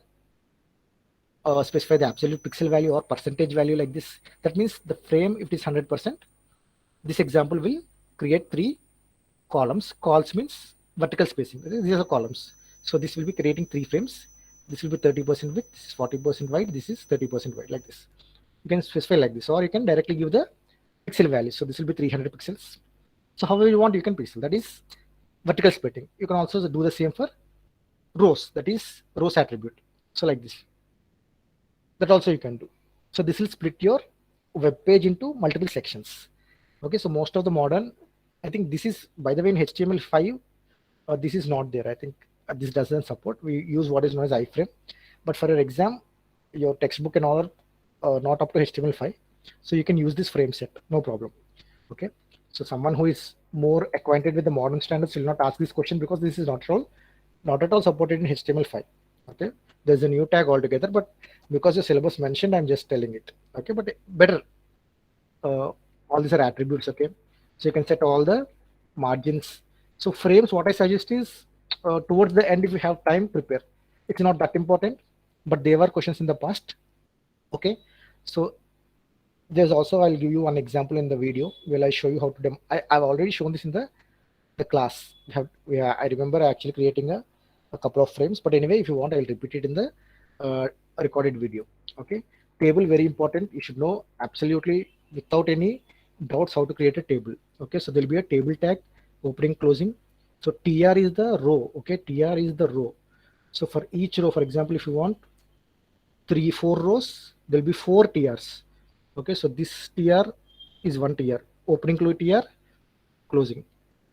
specify the absolute pixel value or percentage value like this. That means the frame, if it is 100%, this example will create 3 columns. Calls means vertical spacing. These are columns. So this will be creating 3 frames. This will be 30% width, this is 40% wide, this is 30% wide, like this. You can specify like this, or you can directly give the pixel value. So this will be 300 pixels. So however you want, you can pixel. That is vertical splitting. You can also do the same for rows. That is rows attribute. So like this. That also you can do. So this will split your web page into multiple sections. Okay, so most of the modern, I think this is, by the way, in HTML5, this is not there. I think this doesn't support. We use what is known as iframe. But for your exam, your textbook and all are not up to HTML5. So you can use this frame set, no problem. Okay, so someone who is more acquainted with the modern standards will not ask this question, because this is not at all supported in HTML5. Okay, there's a new tag altogether, but because the syllabus mentioned, I'm just telling it. Okay, but better, all these are attributes. Okay, so you can set all the margins. So frames, what I suggest is towards the end, if you have time, prepare. It's not that important, but there were questions in the past. Okay, so there's also, I'll give you one example in the video where I show you how to I've already shown this in the class. I remember actually creating a couple of frames, but anyway, if you want, I'll repeat it in the recorded video. Okay, table, very important. You should know absolutely without any doubts how to create a table. Okay, so there'll be a table tag, opening, closing. So tr is the row. Okay, tr is the row. So for each row, for example, if you want 4 rows, there'll be 4 trs. Okay, so this tr is one tr, opening, tr, closing.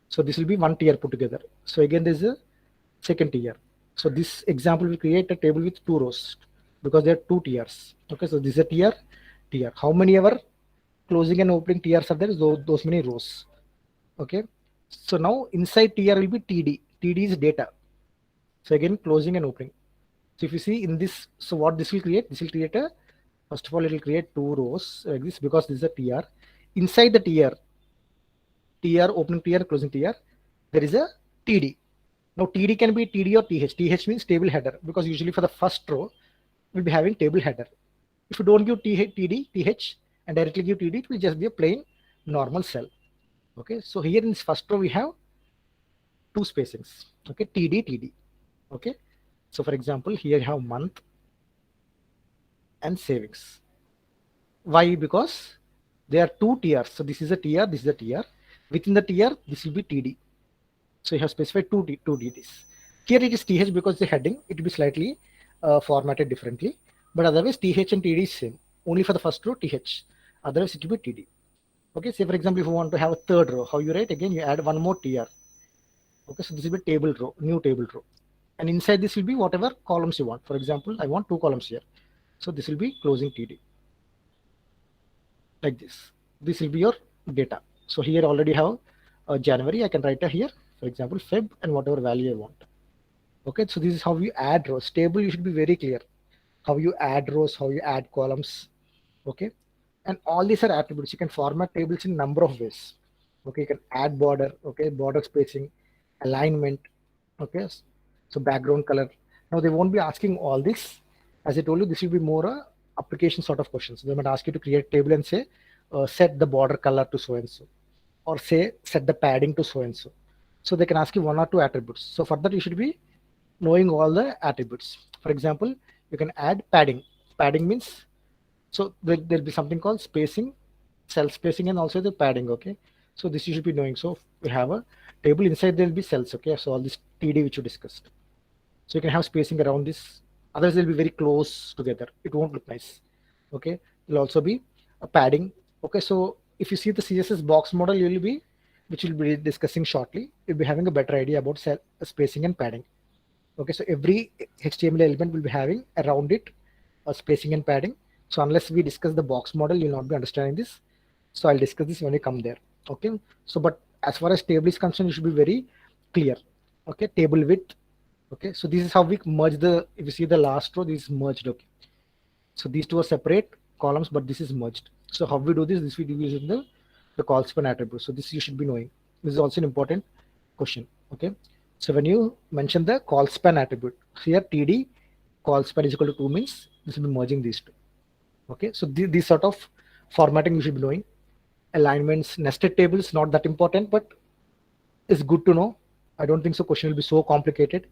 So this will be one tier put together. So again, there's a second tier. So this example will create a table with 2 rows because there are 2 tiers. Okay, so this is a tier. How many ever closing and opening tiers are there? Those many rows. Okay, so now inside tier will be td. td is data. So again, closing and opening. So if you see in this, so what this will create? This will create first of all, it will create 2 rows like this because this is a tier. Inside the tier, opening tier, closing tier, there is a td. Now td can be td or th. Th means table header, because usually for the first row we'll be having table header. If you don't give td, th, and directly give td, it will just be a plain normal cell. Okay, so here in this first row we have 2 spacings. Okay, td. Okay, so for example, here you have month and savings. Why? Because there are 2 tiers. So this is a tier, this is a tier. Within the tier, this will be td. So you have specified two tds. Here it is th because the heading, it will be slightly formatted differently. But otherwise, th and td is same. Only for the first row, th. Otherwise, it will be td. Okay, say for example, if you want to have a third row, how you write? Again, you add one more tr. Okay, so this will be table row, new table row. And inside this will be whatever columns you want. For example, I want 2 columns here. So this will be closing td. Like this. This will be your data. So here already have January. I can write here, for example, Feb, and whatever value I want. Okay, so this is how you add rows. Table, you should be very clear. How you add rows, how you add columns. Okay, and all these are attributes. You can format tables in number of ways. Okay, you can add border. Okay, border spacing, alignment. Okay, so background color. Now they won't be asking all this. As I told you, this will be more a application sort of questions. So they might ask you to create a table and say, set the border color to so and so, or say set the padding to so and so. So they can ask you 1 or 2 attributes. So for that, you should be knowing all the attributes. For example, you can add padding. Padding means, so there'll be something called spacing, cell spacing, and also the padding. Okay, so this you should be knowing. So we have a table, inside there'll be cells. Okay, so all this td which you discussed. So you can have spacing around this. Otherwise, they'll be very close together. It won't look nice. Okay, there'll also be a padding. Okay, so if you see the CSS box model, you will be, which we'll be discussing shortly, you'll be having a better idea about cell spacing and padding. Okay, so every HTML element will be having around it a spacing and padding. So unless we discuss the box model, you'll not be understanding this. So I'll discuss this when we come there. Okay, so but as far as table is concerned, you should be very clear. Okay, table width. Okay, so this is how we merge the, if you see the last row, this is merged. Okay, so these two are separate columns, but this is merged. So how we do this? This we do using the call span attribute. So this you should be knowing. This is also an important question. Okay, so when you mention the call span attribute, here td call span is equal to 2 means this will be merging these two. Okay, so these sort of formatting you should be knowing. Alignments, nested tables, not that important, but it's good to know. I don't think so question will be so complicated,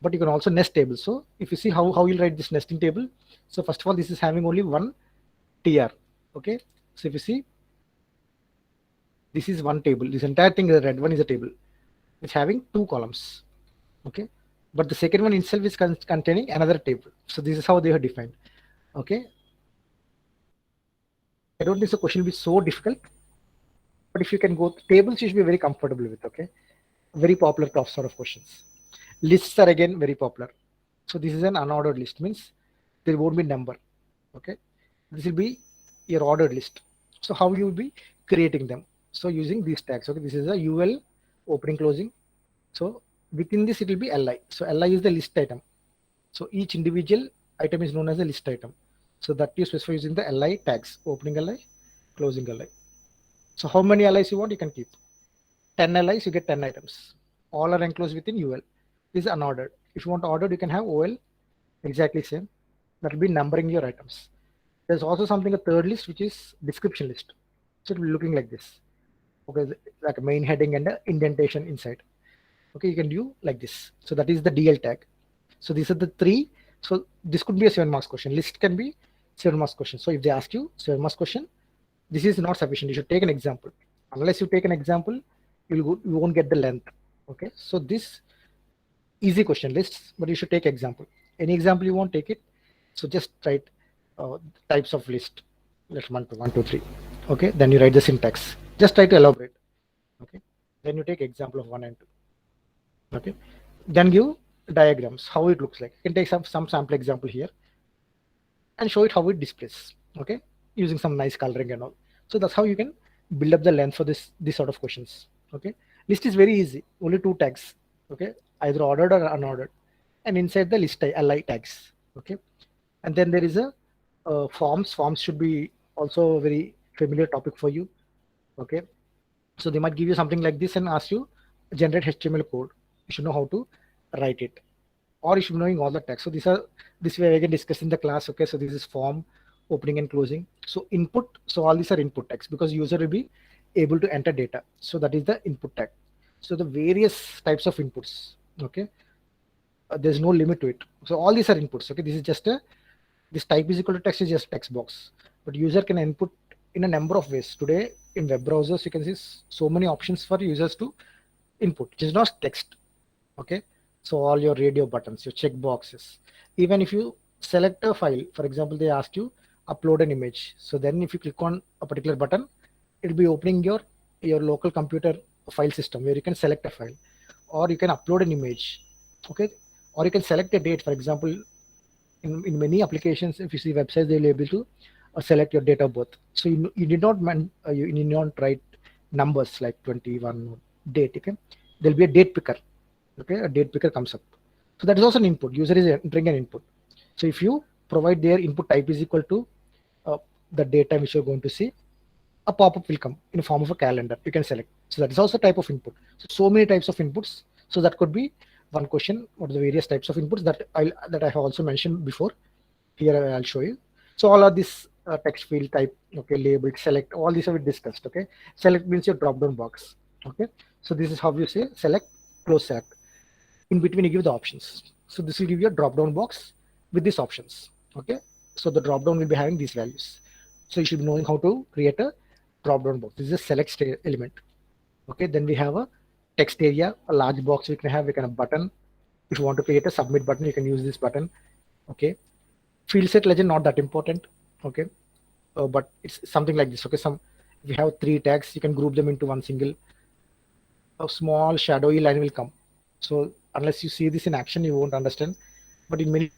but you can also nest tables. So if you see how you'll write this nesting table, so first of all, this is having only one tr. Okay, so if you see, this is one table. This entire thing, the red one is a table. It's having 2 columns. Okay, but the second one itself is containing another table. So this is how they are defined. Okay, I don't think the question will be so difficult, but if you can go tables, you should be very comfortable with. Okay, very popular top sort of questions. Lists are again very popular. So this is an unordered list, means there won't be number. Okay, this will be your ordered list. So how you will be creating them? So using these tags. Okay, this is a ul opening closing. So within this it will be li. So li is the list item. So each individual item is known as a list item. So that you specify using the li tags, opening li, closing li. So how many li's you want, you can keep. 10 LIs, you get 10 items. All are enclosed within UL. This is unordered. If you want ordered, you can have OL exactly same. That will be numbering your items. There's also something a third list, which is description list. So it will be looking like this. Okay, like a main heading and a indentation inside. Okay, you can do like this. So that is the DL tag. So these are the three. So this could be a 7 marks question. List can be 7 marks question. So if they ask you 7 marks question, this is not sufficient. You should take an example. Unless you take an example, you won't get the length. Okay, so this easy question lists, but you should take example. Any example you want, take it. So just write types of list. Let's one, two, three. Okay, then you write the syntax. Just try to elaborate. Okay, then you take example of one and two. Okay, then give diagrams how it looks like. You can take some sample example here and show it how it displays. Okay, using some nice coloring and all. So that's how you can build up the length for this sort of questions. Okay, list is very easy. Only two tags. Okay, either ordered or unordered, and inside the list li tags. Okay, and then there is a forms. Forms should be also a very familiar topic for you. Okay, so they might give you something like this and ask you generate HTML code. You should know how to write it, or you should be knowing all the text. So these are this way again discussed in the class. Okay, so this is form, opening and closing. So input. So all these are input text because user will be able to enter data. So that is the input tag. So the various types of inputs. Okay, there's no limit to it. So all these are inputs. Okay, this is just a this type is equal to text is just text box, but user can input in a number of ways. Today in web browsers, you can see so many options for users to input. It is not text. Okay, so all your radio buttons, your check boxes. Even if you select a file, for example, they ask you upload an image. So then if you click on a particular button, it'll be opening your local computer file system where you can select a file, or you can upload an image. Okay, or you can select a date. For example, in many applications, if you see websites, they'll be able to select your date of birth. So you did not you need not write numbers like 21 date. Okay, there'll be a date picker. Okay, a date picker comes up. So that is also an input. User is entering an input. So if you provide their input type is equal to the data which you're going to see, a pop-up will come in the form of a calendar. You can select. So that is also type of input. So many types of inputs. So that could be one question. What are the various types of inputs that I have also mentioned before? Here I'll show you. So all of this text field type, okay, labeled, select, all these have been discussed. Okay, select means your drop down box. Okay, so this is how you say select, close select. In between you give the options. So this will give you a drop down box with these options. Okay, so the drop down will be having these values. So you should be knowing how to create a drop down box. This is a select element. Okay, then we have a text area, a large box we can have a button. If you want to create a submit button, you can use this button. Okay, field set legend not that important. Okay, but it's something like this. Okay, if you have three tags, you can group them into one single. A small shadowy line will come. So unless you see this in action, you won't understand. But in many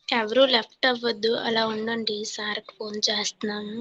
ఎవరు left అవ్వద్దు, అలా ఉండండి. సార్కి phone చేస్తున్నాను.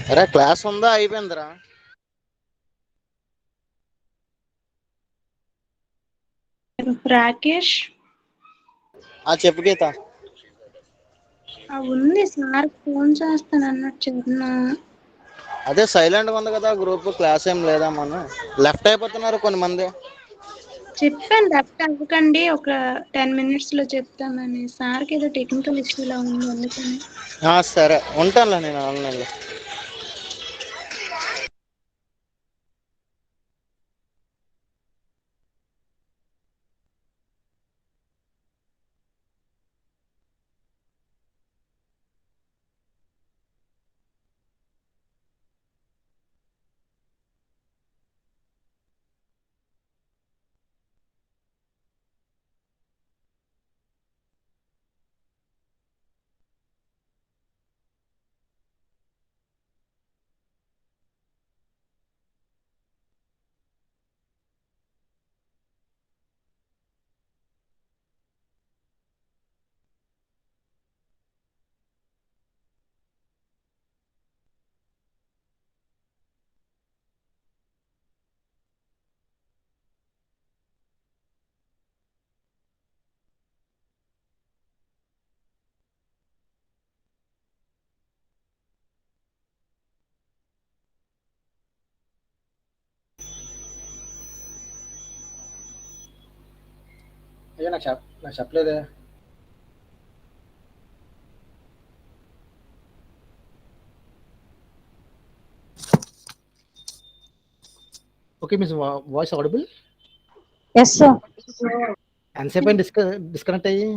అరే class ఉందా అయిపోయిందిరా? రాకేష్ చెప్పు గీత. ఉంది, సార్ ఫోన్ చేస్తాను అన్నట్టు చెప్తున్నా. అదే సైలెంట్ ఉంది కదా గ్రూప్, క్లాస్ ఏం లేదా మన లెఫ్ట్ అయిపోతున్నారు కొన్ని మంది. చెప్పాను లెఫ్ట్ అవ్వకండి, ఒక 10 minutes లో చెప్తామని. సార్కి ఏదో టెక్నికల్ ఇష్యూలా ఉంది అందుకని. సరే ఉంటానులే నేను ఆన్లైన్లో. అయ్యా నాకు చెప్పలేదే. Okay miss, voice audible? Yes sir. ఎంతసేపు డిస్కనెక్ట్ అయ్యి?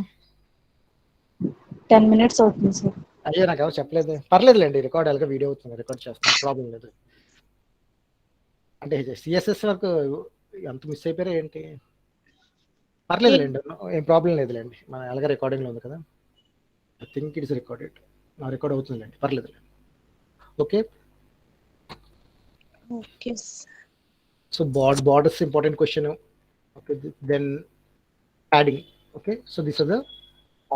10 minutes అవుతుంది సార్. అయ్యో నాకు ఎవరు చెప్పలేదు. పర్లేదులేండి, రికార్డ్ అలాగే వీడియో అవుతుంది, రికార్డ్ చేస్తాను, ప్రాబ్లం లేదు. అంటే సిఎస్ఎస్ వరకు ఎంత మిస్ అయిపోయారా ఏంటి? పర్లేదులేండి, ఏం ప్రాబ్లం లేదులేండి, మన అలాగే రికార్డింగ్లో ఉంది కదా. I think it's recorded. నా రికార్డ్ అవుతుందిలేండి, పర్లేదులేండి. Okay. Okay. So borders important question. Okay, then padding. Okay, so these are the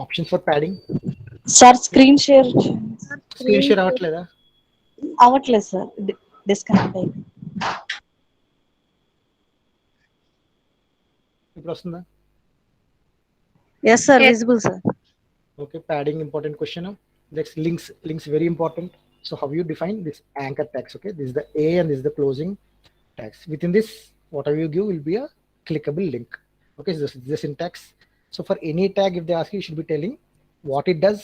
options for padding. Sir screen share Screen share అవ్వట్లేదా? అవ్వట్లేదు సార్, డిస్కనెక్ట్ అయింది. ఇప్పుడు వస్తుందా? Yes sir, visible sir. Okay, padding important question. Next, links very important. So how you define this anchor tags? Okay, this is the A and this is the closing tags. Within this, whatever you give will be a clickable link. Okay, so this is the syntax. So for any tag, if they ask you should be telling what it does,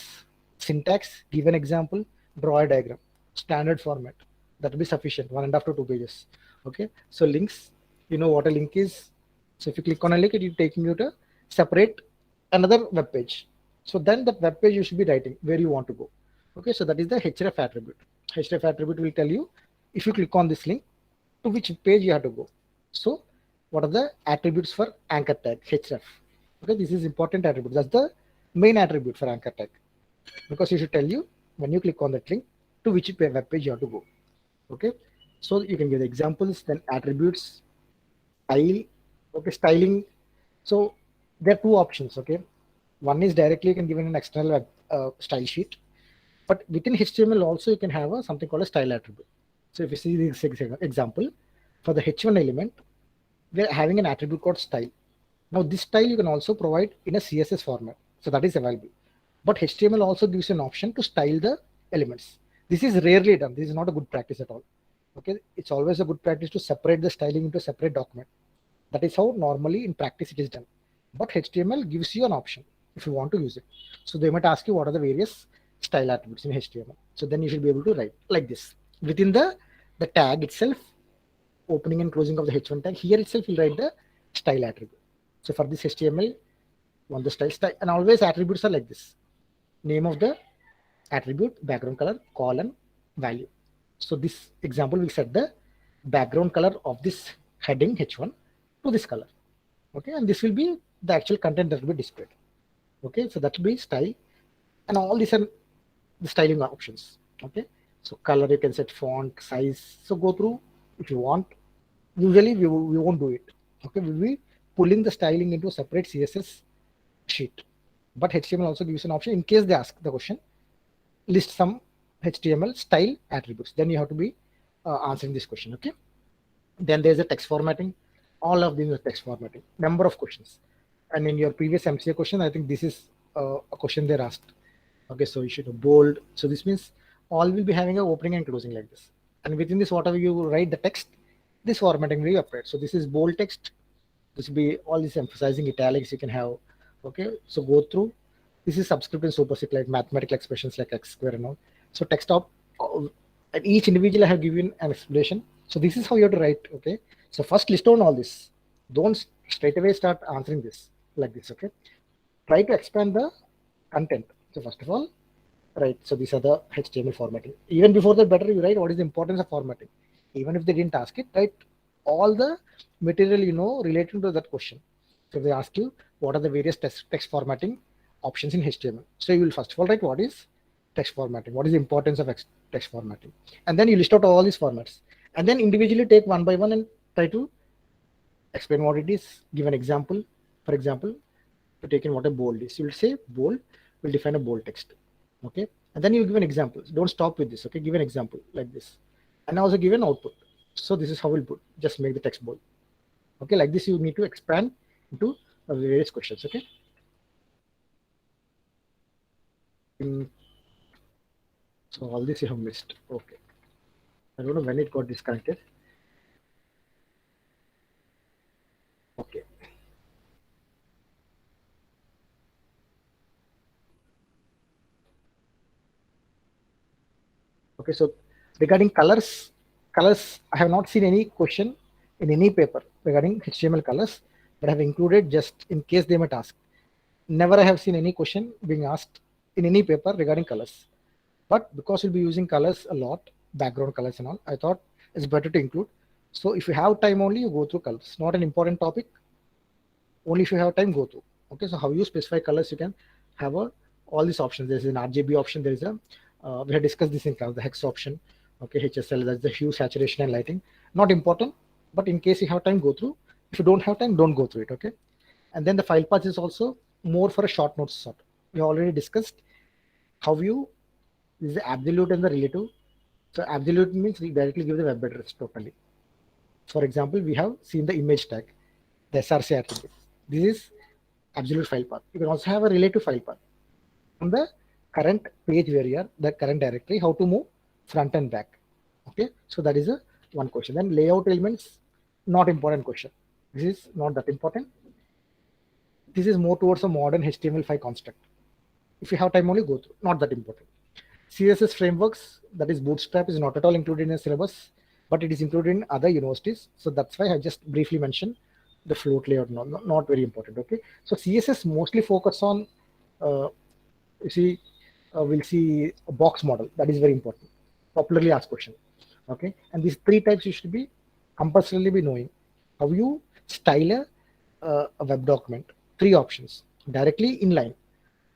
syntax, give an example, draw a diagram, standard format. That will be sufficient, 1.5 to 2 pages. Okay, so links, you know what a link is. So if you click on a link, it will take you to separate another web page. So then that web page you should be writing where you want to go. Okay, so that is the href attribute. Href attribute will tell you if you click on this link to which page you have to go. So what are the attributes for anchor tag href? Okay, this is important attribute. That's the main attribute for anchor tag, because you should tell you when you click on that link to which web page you have to go. Okay, so you can give examples, then attributes, style. Okay, styling. So there are two options. Okay, one is directly you can give an external web, style sheet, but within HTML also you can have something called a style attribute. So if you see this example for the H1 element, we're having an attribute called style. Now this style you can also provide in a CSS format, so that is available. But HTML also gives you an option to style the elements. This is rarely done. This is not a good practice at all. Okay, it's always a good practice to separate the styling into a separate document. That is how normally in practice it is done. But HTML gives you an option if you want to use it. So they might ask you what are the various style attributes in HTML. So then you should be able to write like this. Within the tag itself, opening and closing of the H1 tag, here itself you'll write the style attribute. So for this HTML, want the style, and always attributes are like this. Name of the attribute, background color, colon, value. So this example will set the background color of this heading H1 to this color. Okay, and this will be the actual content that will be displayed. Okay, so that will be style, and all these are the styling options. Okay, so color you can set, font, size. So go through if you want. Usually we won't do it. Okay, we'll be pulling the styling into a separate CSS sheet. But HTML also gives an option in case they ask the question, list some HTML style attributes. Then you have to be answering this question. Okay, then there's a text formatting. All of these are text formatting. Number of questions. And in your previous MCA question, I think this is a question they're asked. Okay, so you should have bold. So this means all will be having an opening and closing like this. And within this, whatever you write the text, this formatting will be applied. So this is bold text. This will be all this emphasizing italics you can have. Okay, so go through. This is subscript and superscript like mathematical expressions like x square and all. So text up, at each individual I have given an explanation. So this is how you have to write. Okay, so first list down all this. Don't straight away start answering this like this. Okay, try to expand the content. So first of all, right, so these are the HTML formatting. Even before that, better you write what is the importance of formatting. Even if they didn't ask it, write all the material you know related to that question. So if they ask you what are the various text formatting options in HTML, so you will first of all write what is text formatting, what is the importance of text formatting, and then you list out all these formats, and then individually take one by one and try to explain what it is. Give an example. For example, to take in what a bold is, you will say bold will define a bold text. Okay, and then you give an example. Don't stop with this. Okay, give an example like this, and also give an output. So this is how we'll put, just make the text bold. Okay, like this you need to expand into various questions. Okay, so all this you have missed. Okay, I don't know when it got disconnected. Okay, Okay, so regarding colors, I have not seen any question in any paper regarding HTML colors, but I have included just in case they might ask. Never I have seen any question being asked in any paper regarding colors. But because we'll be using colors a lot, background colors and all, I thought it's better to include. So if you have time only, you go through colors. Not an important topic. Only if you have time, go through. Okay, so how you specify colors, you can have all these options. There's an RGB option. There is a we have discussed this in class, the hex option. Okay, HSL, that's the hue, saturation, and lighting. Not important, but in case you have time, go through. If you don't have time, don't go through it. Okay, and then the file path is also more for a short notes sort. We already discussed how you this is the absolute and the relative. So absolute means we directly give the web address totally. For example, we have seen the image tag, the SRC attribute. This is absolute file path. You can also have a relative file path from the current page where you are, the current directory, how to move front and back. Okay, so that is a one question. Then layout elements, not important question. This is not that important. This is more towards a modern HTML5 construct. If you have time only, go through. Not that important. CSS frameworks, that is Bootstrap, is not at all included in the syllabus, but it is included in other universities. So that's why I just briefly mentioned the float layout. Not very important. Okay. So CSS mostly focus on, we'll see a box model. That is very important. Popularly asked question. Okay. And these three types you should be compulsorily be knowing. How you style a web document. Three options: directly inline,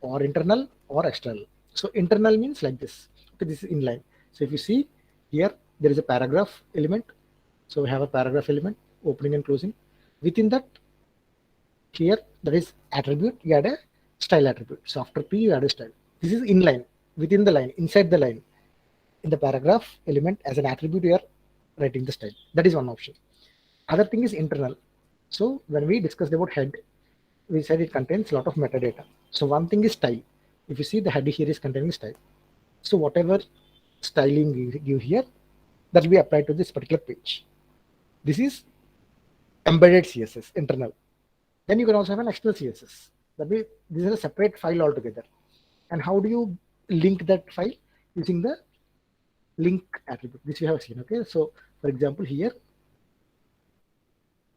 or internal, or external. So internal means like this. Okay, this is inline. So if you see here, there is a paragraph element. So we have a paragraph element, opening and closing. Within that, here there is attribute. You add a style attribute. So after P, you add a style. This is inline, within the line, inside the line. In the paragraph element as an attribute, you are writing the style. That is one option. Other thing is internal. So when we discussed about head, we said it contains a lot of metadata. So one thing is style. If you see, the head here is containing style. So whatever styling you give here, that will be applied to this particular page. This is embedded CSS, internal. Then you can also have an external CSS. That means this is a separate file altogether. And how do you link that file? Using the link attribute, which we have seen. Okay, so for example, here,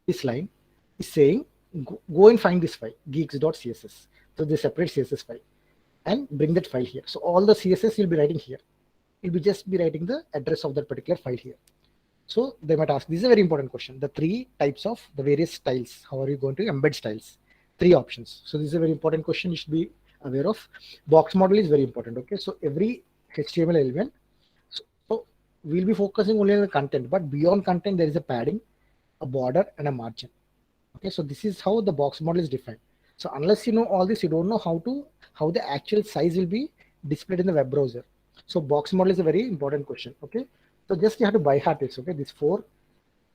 this line is saying, go and find this file, geeks.css. So this separate CSS file, and bring that file here. So all the CSS you'll be writing here. You'll be just be writing the address of that particular file here. So they might ask, this is a very important question. The three types of the various styles. How are you going to embed styles? Three options. So this is a very important question you should be aware of. Box model is very important. Okay, so every HTML element. So we'll be focusing only on the content, but beyond content, there is a padding, a border, and a margin. Okay, so this is how the box model is defined. So unless you know all this, you don't know how the actual size will be displayed in the web browser. So box model is a very important question. Okay, so just you have to by heart this. Okay, this four,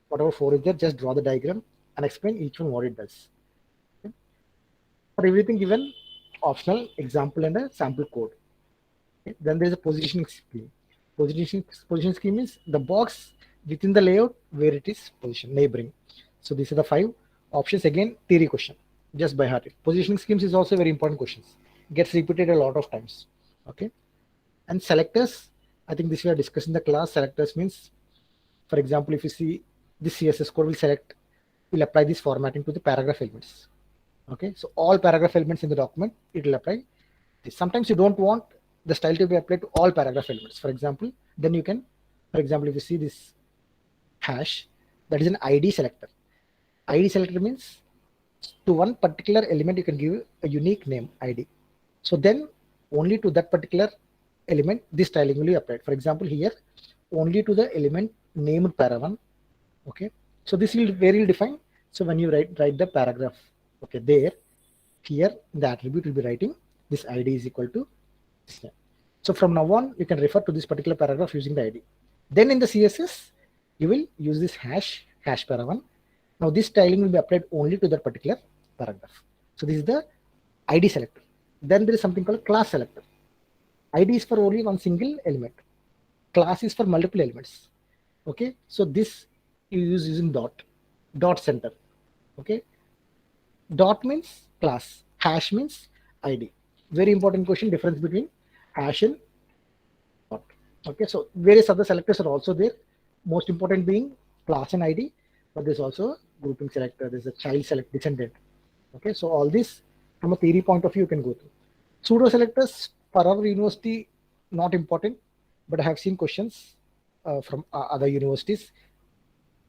whatever four is there, just draw the diagram and explain each one what it does. Okay? For everything given, optional example and a sample code. Okay? Then there is a positioning scheme. Position scheme means the box within the layout where it is positioned, neighboring. So these are the five options. Again, theory question, just by heart. Positioning schemes is also very important questions. Gets repeated a lot of times. Okay, and selectors, I think this we are discussing in the class. Selectors means, for example, if you see this CSS code will apply this formatting to the paragraph elements. Okay, so all paragraph elements in the document, it will apply this. Sometimes you don't want the style to be applied to all paragraph elements. For example, then you can, for example, if you see this hash, that is an ID selector. ID selector means to one particular element you can give a unique name ID. So then only to that particular element this styling will be applied. For example, here only to the element named para1. Okay, so this will where you define. So when you write the paragraph, okay, there here the attribute will be writing this ID is equal to this name. So from now on you can refer to this particular paragraph using the ID. Then in the CSS you will use this hash para1. Now this styling will be applied only to that particular paragraph. So this is the ID selector. Then there is something called class selector. ID is for only one single element. Class is for multiple elements. Okay, so this you use using dot center. Okay, dot means class, hash means ID. Very important question, difference between hash and dot. Okay, so various other selectors are also there. Most important being class and ID, but there's also grouping selector. There's a child select descendant. Okay, so all this from a theory point of view you can go through. Pseudo selectors for our university not important, but I have seen questions from other universities.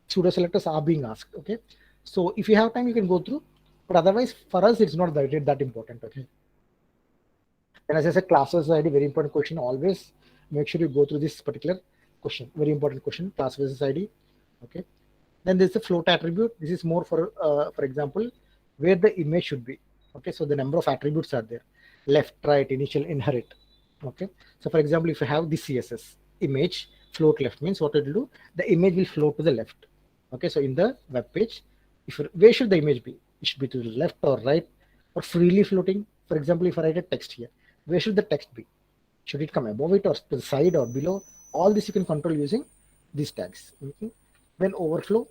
Pseudo selectors are being asked. Okay, so if you have time you can go through, but otherwise for us it's not that important. Okay, and as I said, class versus ID, very important question. Always make sure you go through this particular question. Very important question, class versus ID. Okay. Then there's the float attribute. This is more for example, where the image should be. Okay. So the number of attributes are there. Left, right, initial, inherit. Okay. So for example, if you have this CSS image, float left means what it will do? The image will float to the left. Okay. So in the web page, where should the image be? It should be to the left or right or freely floating. For example, if I write a text here, where should the text be? Should it come above it or to the side or below? All this you can control using these tags. Okay. Then overflow,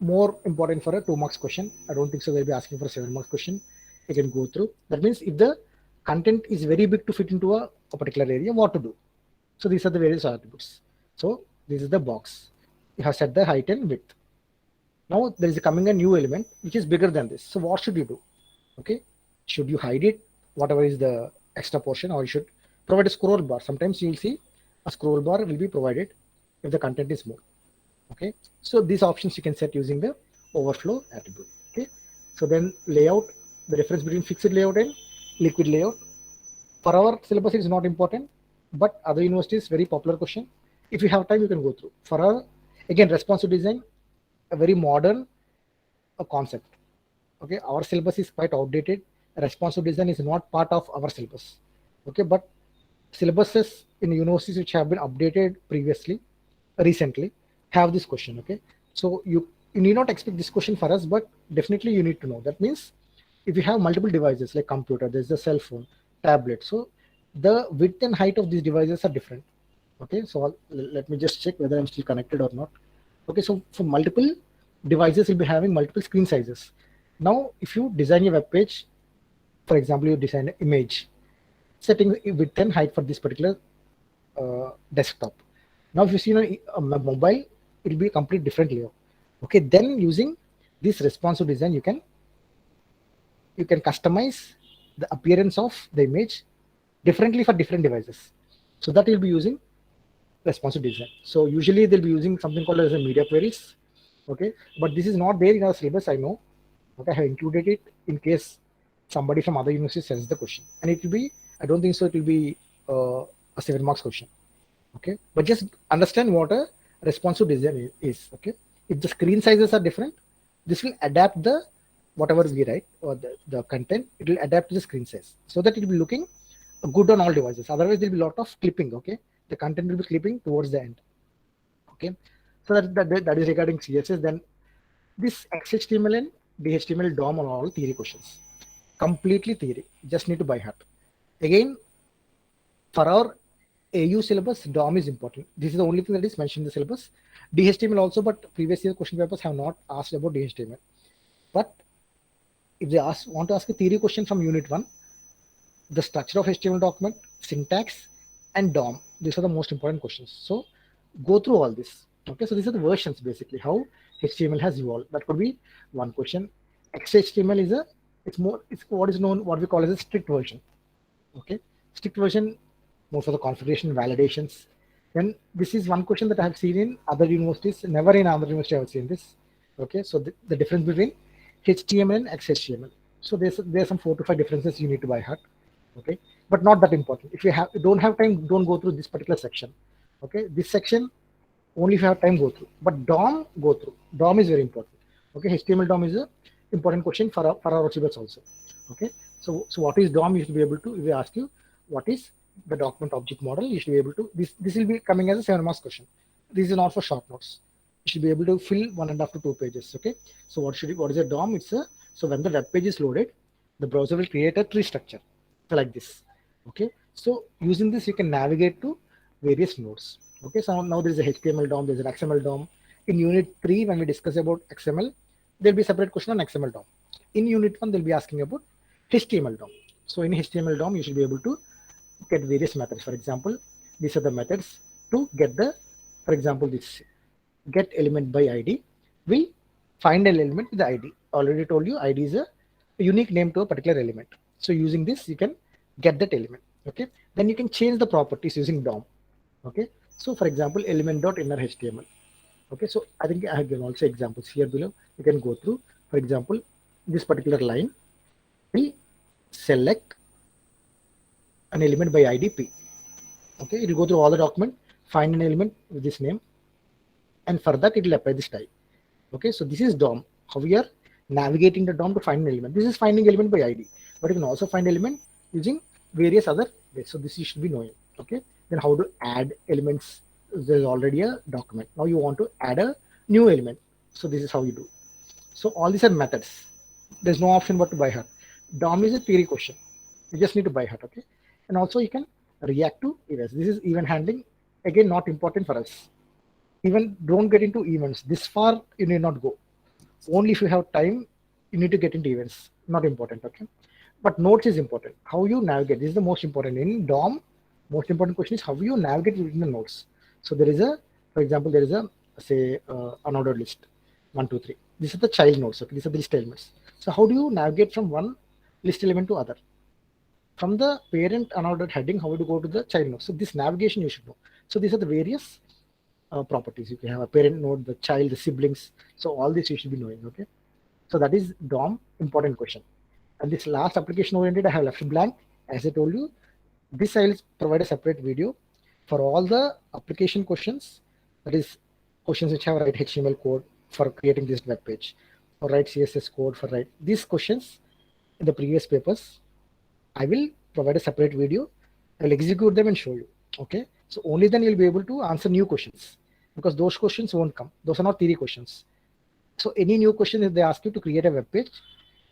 more important for a 2 marks question. I don't think so they'll be asking for a 7 marks question. You can go through. That means if the content is very big to fit into a particular area, what to do? So these are the various attributes. So this is the box. You have set the height and width. Now there is coming a new element which is bigger than this. So what should you do? Okay, should you hide it, whatever is the extra portion, or you should provide a scroll bar? Sometimes you will see a scroll bar will be provided if the content is more. Okay, so these options you can set using the overflow attribute. Okay, so then layout, the difference between fixed layout and liquid layout. For our syllabus it is not important, but other universities very popular question. If you have time you can go through. For our, again, responsive design, a very modern concept. Okay, our syllabus is quite outdated. Responsive design is not part of our syllabus. Okay, but syllabuses in universities which have been updated recently have this question. Okay, so you need not expect this question for us, but definitely you need to know. That means if you have multiple devices like computer, there's a cell phone, tablet, so the width and height of these devices are different. Okay, so let me just check whether I'm still connected or not. Okay, so for multiple devices will be having multiple screen sizes. Now if you design a web page, for example, you design an image, setting width and height for this particular desktop. Now if you see a mobile, it will be a complete different layout. Okay, then using this responsive design you can customize the appearance of the image differently for different devices. So that you'll be using responsive design. So usually they'll be using something called as a media queries. Okay, but this is not there in our syllabus, I know. Okay, I have included it in case somebody from other university sends the question, and it will be, I don't think so it will be a 7 marks question. Okay, but just understand what a responsive design is. Okay, if the screen sizes are different, this will adapt the whatever we write or the content, it will adapt to the screen size so that it will be looking good on all devices. Otherwise there will be a lot of clipping. Okay, the content will be clipping towards the end. Okay, so that is regarding CSS. Then this XHTML and DHTML DOM are all theory questions, completely theory, just need to by heart. Again, for our AU syllabus, DOM is important. This is the only thing that is mentioned in the syllabus. DHTML also, but previous year question papers have not asked about DHTML. But if they want to ask a theory question from unit 1, the structure of HTML document, syntax, and DOM, these are the most important questions. So go through all this. Okay, so these are the versions basically, how HTML has evolved. That could be one question. XHTML is it's what is known, what we call as a strict version. Okay, strict version more for the configuration validations. Then this is one question that I have seen in other universities. Never in other university I have seen this. Okay, so the difference between HTML and XHTML. So there's some 4 to 5 differences you need to by heart. Okay, but not that important. If you don't have time, don't go through this particular section. Okay, this section only if you have time go through. But DOM, go through. DOM is very important. Okay, HTML DOM is a important question for our syllabus also. Okay, so what is DOM? You should be able to. If they ask you what is the document object model, you should be able to. This will be coming as a 7 marks question. This is not for short notes. You should be able to fill 1.5 to 2 pages. Okay, so what is a DOM? So when the web page is loaded, the browser will create a tree structure like this. Okay, so using this you can navigate to various nodes. Okay, so now there is a HTML DOM, there is an XML DOM. In unit 3, when we discuss about XML, there will be a separate question on XML DOM. In unit 1, they'll be asking about HTML DOM. So in HTML DOM, you should be able to get various methods. For example, these are the methods. to get the, for example, this get element by ID will find an element with the ID. Already told you ID is a unique name to a particular element. So using this, you can get that element. Okay. Then you can change the properties using DOM. Okay. So for example, element dot inner HTML. Okay. So I think I have given also examples here below. You can go through. For example, this particular line will select an element by ID P. Okay. It will go through all the document, find an element with this name, and for that it will apply this type. Okay, so this is DOM. How we are navigating the DOM to find an element. This is finding element by ID, but you can also find element using various other ways. So this you should be knowing. Okay, then how to add elements. There's already a document. Now you want to add a new element. So this is how you do. So all these are methods. There's no option but to by heart. DOM is a theory question. You just need to by heart. Okay, and also you can react to events. This is event handling. Again, not important for us. Even don't get into events. This far you need not go. Only if you have time, you need to get into events. Not important, okay? But notes is important. How you navigate, this is the most important. In DOM, most important question is how you navigate within the notes. So there is a, for example, there is a, say, unordered list, 1, 2, 3. These are the child nodes, okay? These are the list elements. So how do you navigate from one list element to other? From the parent unordered heading, how to go to the child node? So this navigation you should know. So these are the various properties. You can have a parent node, the child, the siblings. So all this you should be knowing. Okay. So that is DOM, important question. And this last application oriented, I have left blank. As I told you, this I will provide a separate video for all the application questions. That is questions which have write HTML code for creating this web page, or write CSS code for write these questions in the previous papers. I will provide a separate video. I will execute them and show you. Okay. So only then you'll be able to answer new questions, because those questions won't come. Those are not theory questions. So any new question, if they ask you to create a web page,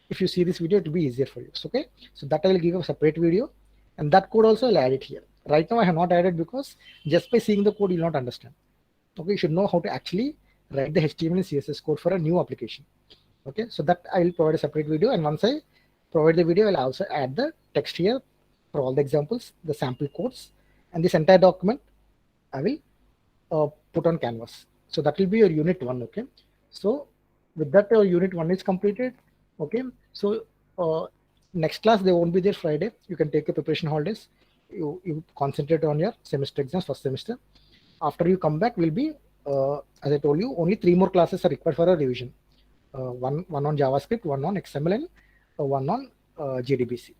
if you see this video, it will be easier for you. So, okay. So that I will give a separate video, and that code also I'll add it here. Right now I have not added because just by seeing the code, you'll not understand. Okay. You should know how to actually write the HTML and CSS code for a new application. Okay. So that I will provide a separate video. And once I provide the video, I'll also add the text here for all the examples, the sample codes. And this entire document I will put on Canvas. So that will be your unit 1. Okay. So with that, your unit 1 is completed. Okay. So next class, they won't be there Friday. You can take your preparation holidays. You concentrate on your semester exams, first semester. After you come back, will be, as I told you, only 3 more classes are required for a revision. One on JavaScript, one on XML, and one on JDBC.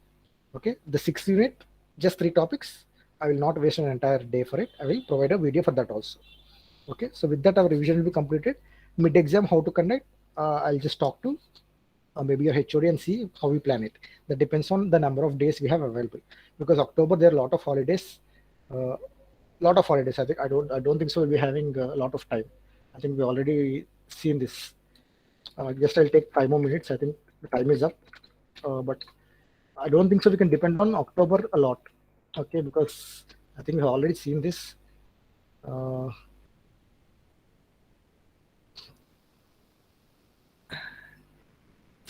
Okay. The 6th unit, just 3 topics. I will not waste an entire day for it. I will provide a video for that also. Okay. So with that, our revision will be completed. Mid-exam, how to conduct, I'll just talk to maybe your HOD and see how we plan it. That depends on the number of days we have available. Because October, there are a lot of holidays. I think I don't think so. We'll be having a lot of time. I think we already seen this. Just I'll take 5 more minutes. I think the time is up. But I don't think so. We can depend on October a lot. Okay, because I think we've already seen this. So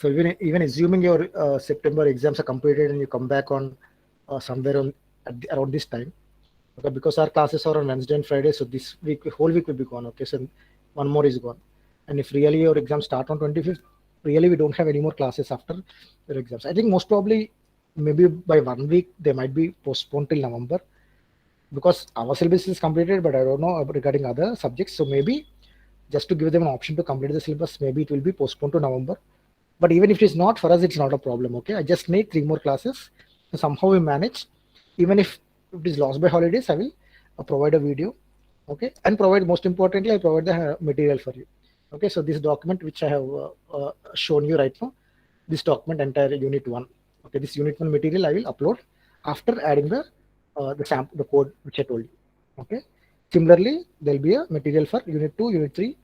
even assuming your September exams are completed and you come back on somewhere on around this time, okay, because our classes are on Wednesday and Friday, so this week, whole week will be gone. Okay, so 1 more is gone. And if really your exams start on 25th, really we don't have any more classes after your exams. I think most probably maybe by 1 week they might be postponed till November, because our syllabus is completed, but I don't know regarding other subjects. So maybe just to give them an option to complete the syllabus, maybe it will be postponed to November. But even if it is not, for us it's not a problem. Okay, I just need 3 more classes. So somehow we manage. Even if it is lost by holidays, I will provide a video. Okay, and provide, most importantly, I provide the material for you. Okay, so this document which I have shown you right now, this document, entire unit 1. Okay, this unit 1 material I will upload after adding the sample, the code which I told you. Okay, similarly there will be a material for unit 2, unit 3,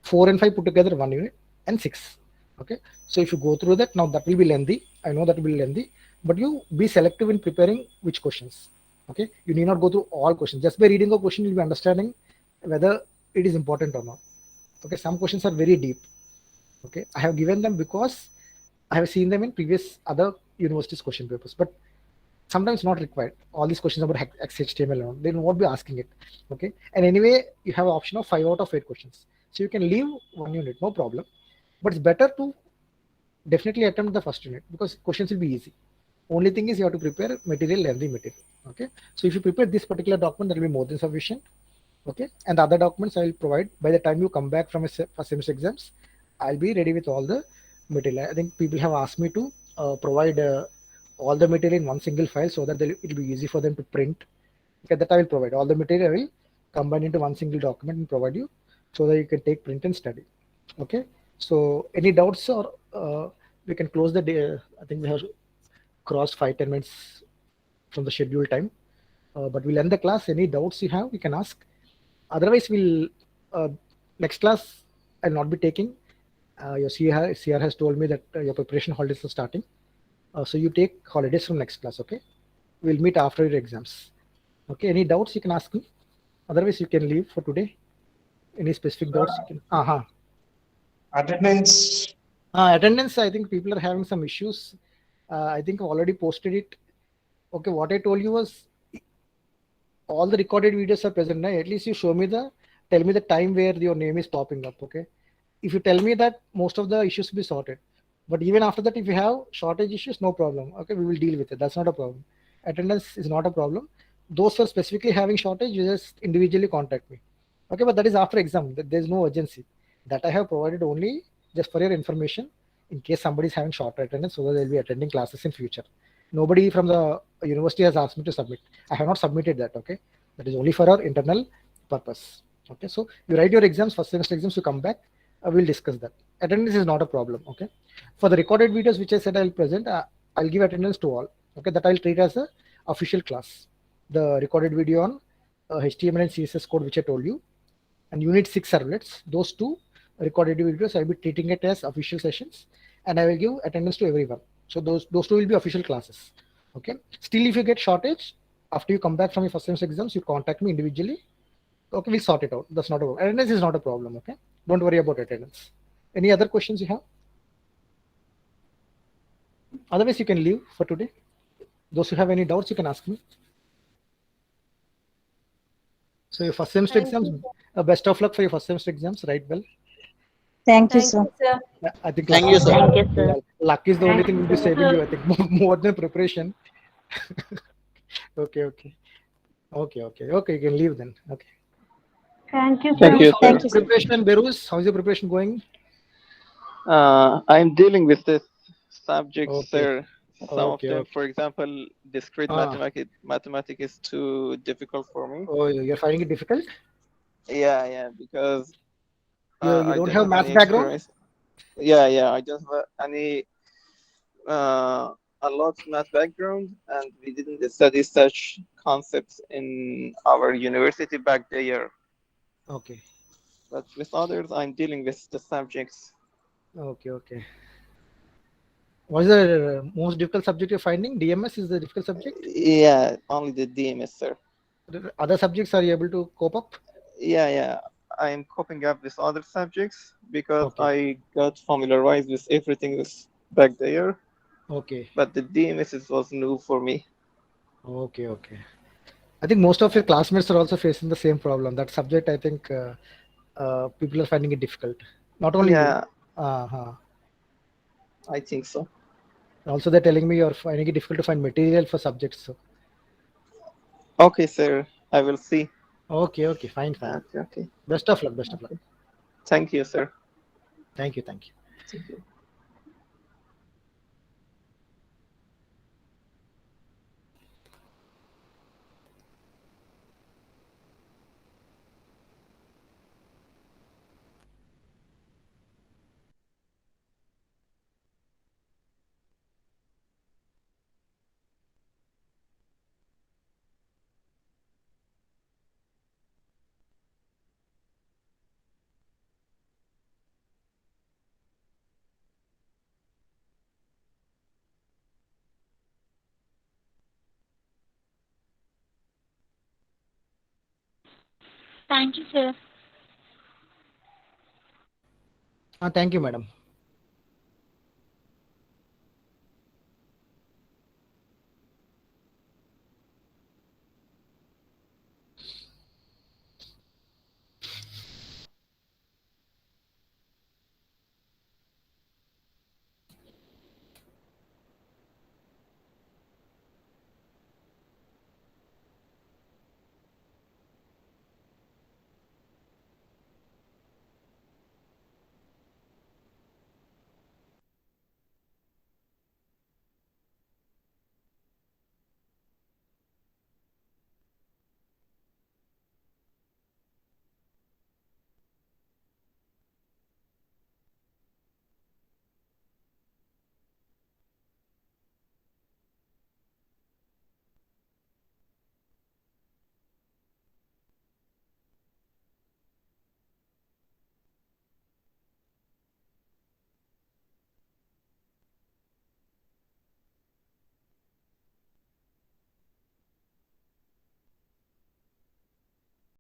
4 and 5 put together 1 unit, and 6. Okay, so if you go through that, now that will be lengthy. I know that will be lengthy, but you be selective in preparing which questions. Okay, you need not go through all questions. Just by reading a question, you'll be understanding whether it is important or not. Okay, some questions are very deep. Okay, I have given them because I have seen them in previous other universities question papers. But sometimes not required. All these questions about XHTML alone, they won't be asking it. Okay, and anyway, you have an option of 5 out of 8 questions, so you can leave one unit, no problem. But it's better to definitely attempt the first unit because questions will be easy. Only thing is you have to prepare material, lengthy material. Okay, so if you prepare this particular document, that will be more than sufficient. Okay, and the other documents I will provide by the time you come back from first semester exams. I'll be ready with all the material. I think people have asked me to provide all the material in one single file so that it will be easy for them to print. Okay, that I will provide all the material. I will combine into one single document and provide you so that you can take print and study. Okay, so any doubts, or we can close the day. I think we have crossed 5-10 minutes from the scheduled time, but we'll end the class. Any doubts you have, you can ask. Otherwise, we'll next class I'll not be taking. Your CR has told me that your preparation holidays are starting, so you take holidays from next class. Okay, we'll meet after your exams. Okay, any doubts you can ask me. Otherwise, you can leave for today. Any specific doubts you can. Attendance. Attendance. I think people are having some issues. I think I've already posted it. Okay, what I told you was all the recorded videos are present. At least you tell me the time where your name is popping up. Okay, if you tell me that, most of the issues will be sorted. But even after that, if you have shortage issues, no problem. Okay, we will deal with it. That's not a problem. Attendance is not a problem. Those who are specifically having shortage, you just individually contact me. Okay, but that is after exam. There's no urgency. That I have provided only just for your information, in case somebody is having short attendance, so that they'll be attending classes in future. Nobody from the university has asked me to submit. I have not submitted that. Okay, that is only for our internal purpose. Okay, so you write your exams, first semester exams, you come back, we'll discuss that. Attendance is not a problem. Okay, for the recorded videos which I said I'll present, I'll give attendance to all. Okay, that I'll treat as a official class. The recorded video on HTML and CSS code which I told you, and unit 6 servlets, those two recorded videos I'll be treating it as official sessions, and I will give attendance to everyone. So those two will be official classes. Okay, still if you get shortage after you come back from your first semester exams, you contact me individually. Okay, we'll sort it out. That's not a problem. Attendance is not a problem. Okay, don't worry about attendance. Any other questions you have? Otherwise, you can leave for today. Those who have any doubts, you can ask me. So your first semester exams, best of luck for your first semester exams. Write well. Thank you, sir. I think Thank you, sir. Luck is the only thing will be saving you. I think more than preparation. Okay. You can leave then. Okay. Thank you, Thank sir. you, Thank sir. you, sir. Preparation, Beruz, how's your preparation going? I'm dealing with this subject, Okay. sir. Some Okay, of them, okay. for example, discrete mathematics is too difficult for me. Oh, you're finding it difficult? Yeah, because You I don't don't have math any background? experience. Yeah, I don't have any a lot of math background, and we didn't study such concepts in our university back there. Okay. But with others, I'm dealing with the subjects. Okay. What is the most difficult subject you're finding? DMS is the difficult subject? Yeah, only the DMS, sir. The other subjects are you able to cope up? Yeah. I'm coping up with other subjects because Okay. I got familiarized with everything back there. Okay. But the DMS was new for me. Okay. I think most of your classmates are also facing the same problem. That subject, I think people are finding it difficult. Not only Yeah, you. I think so. Also, they're telling me you're finding it difficult to find material for subjects. So. Okay, sir. I will see. Okay. Fine. Okay. Best of luck. Thank you, sir. Thank you. Thank you. Thank you, sir. Thank you, madam.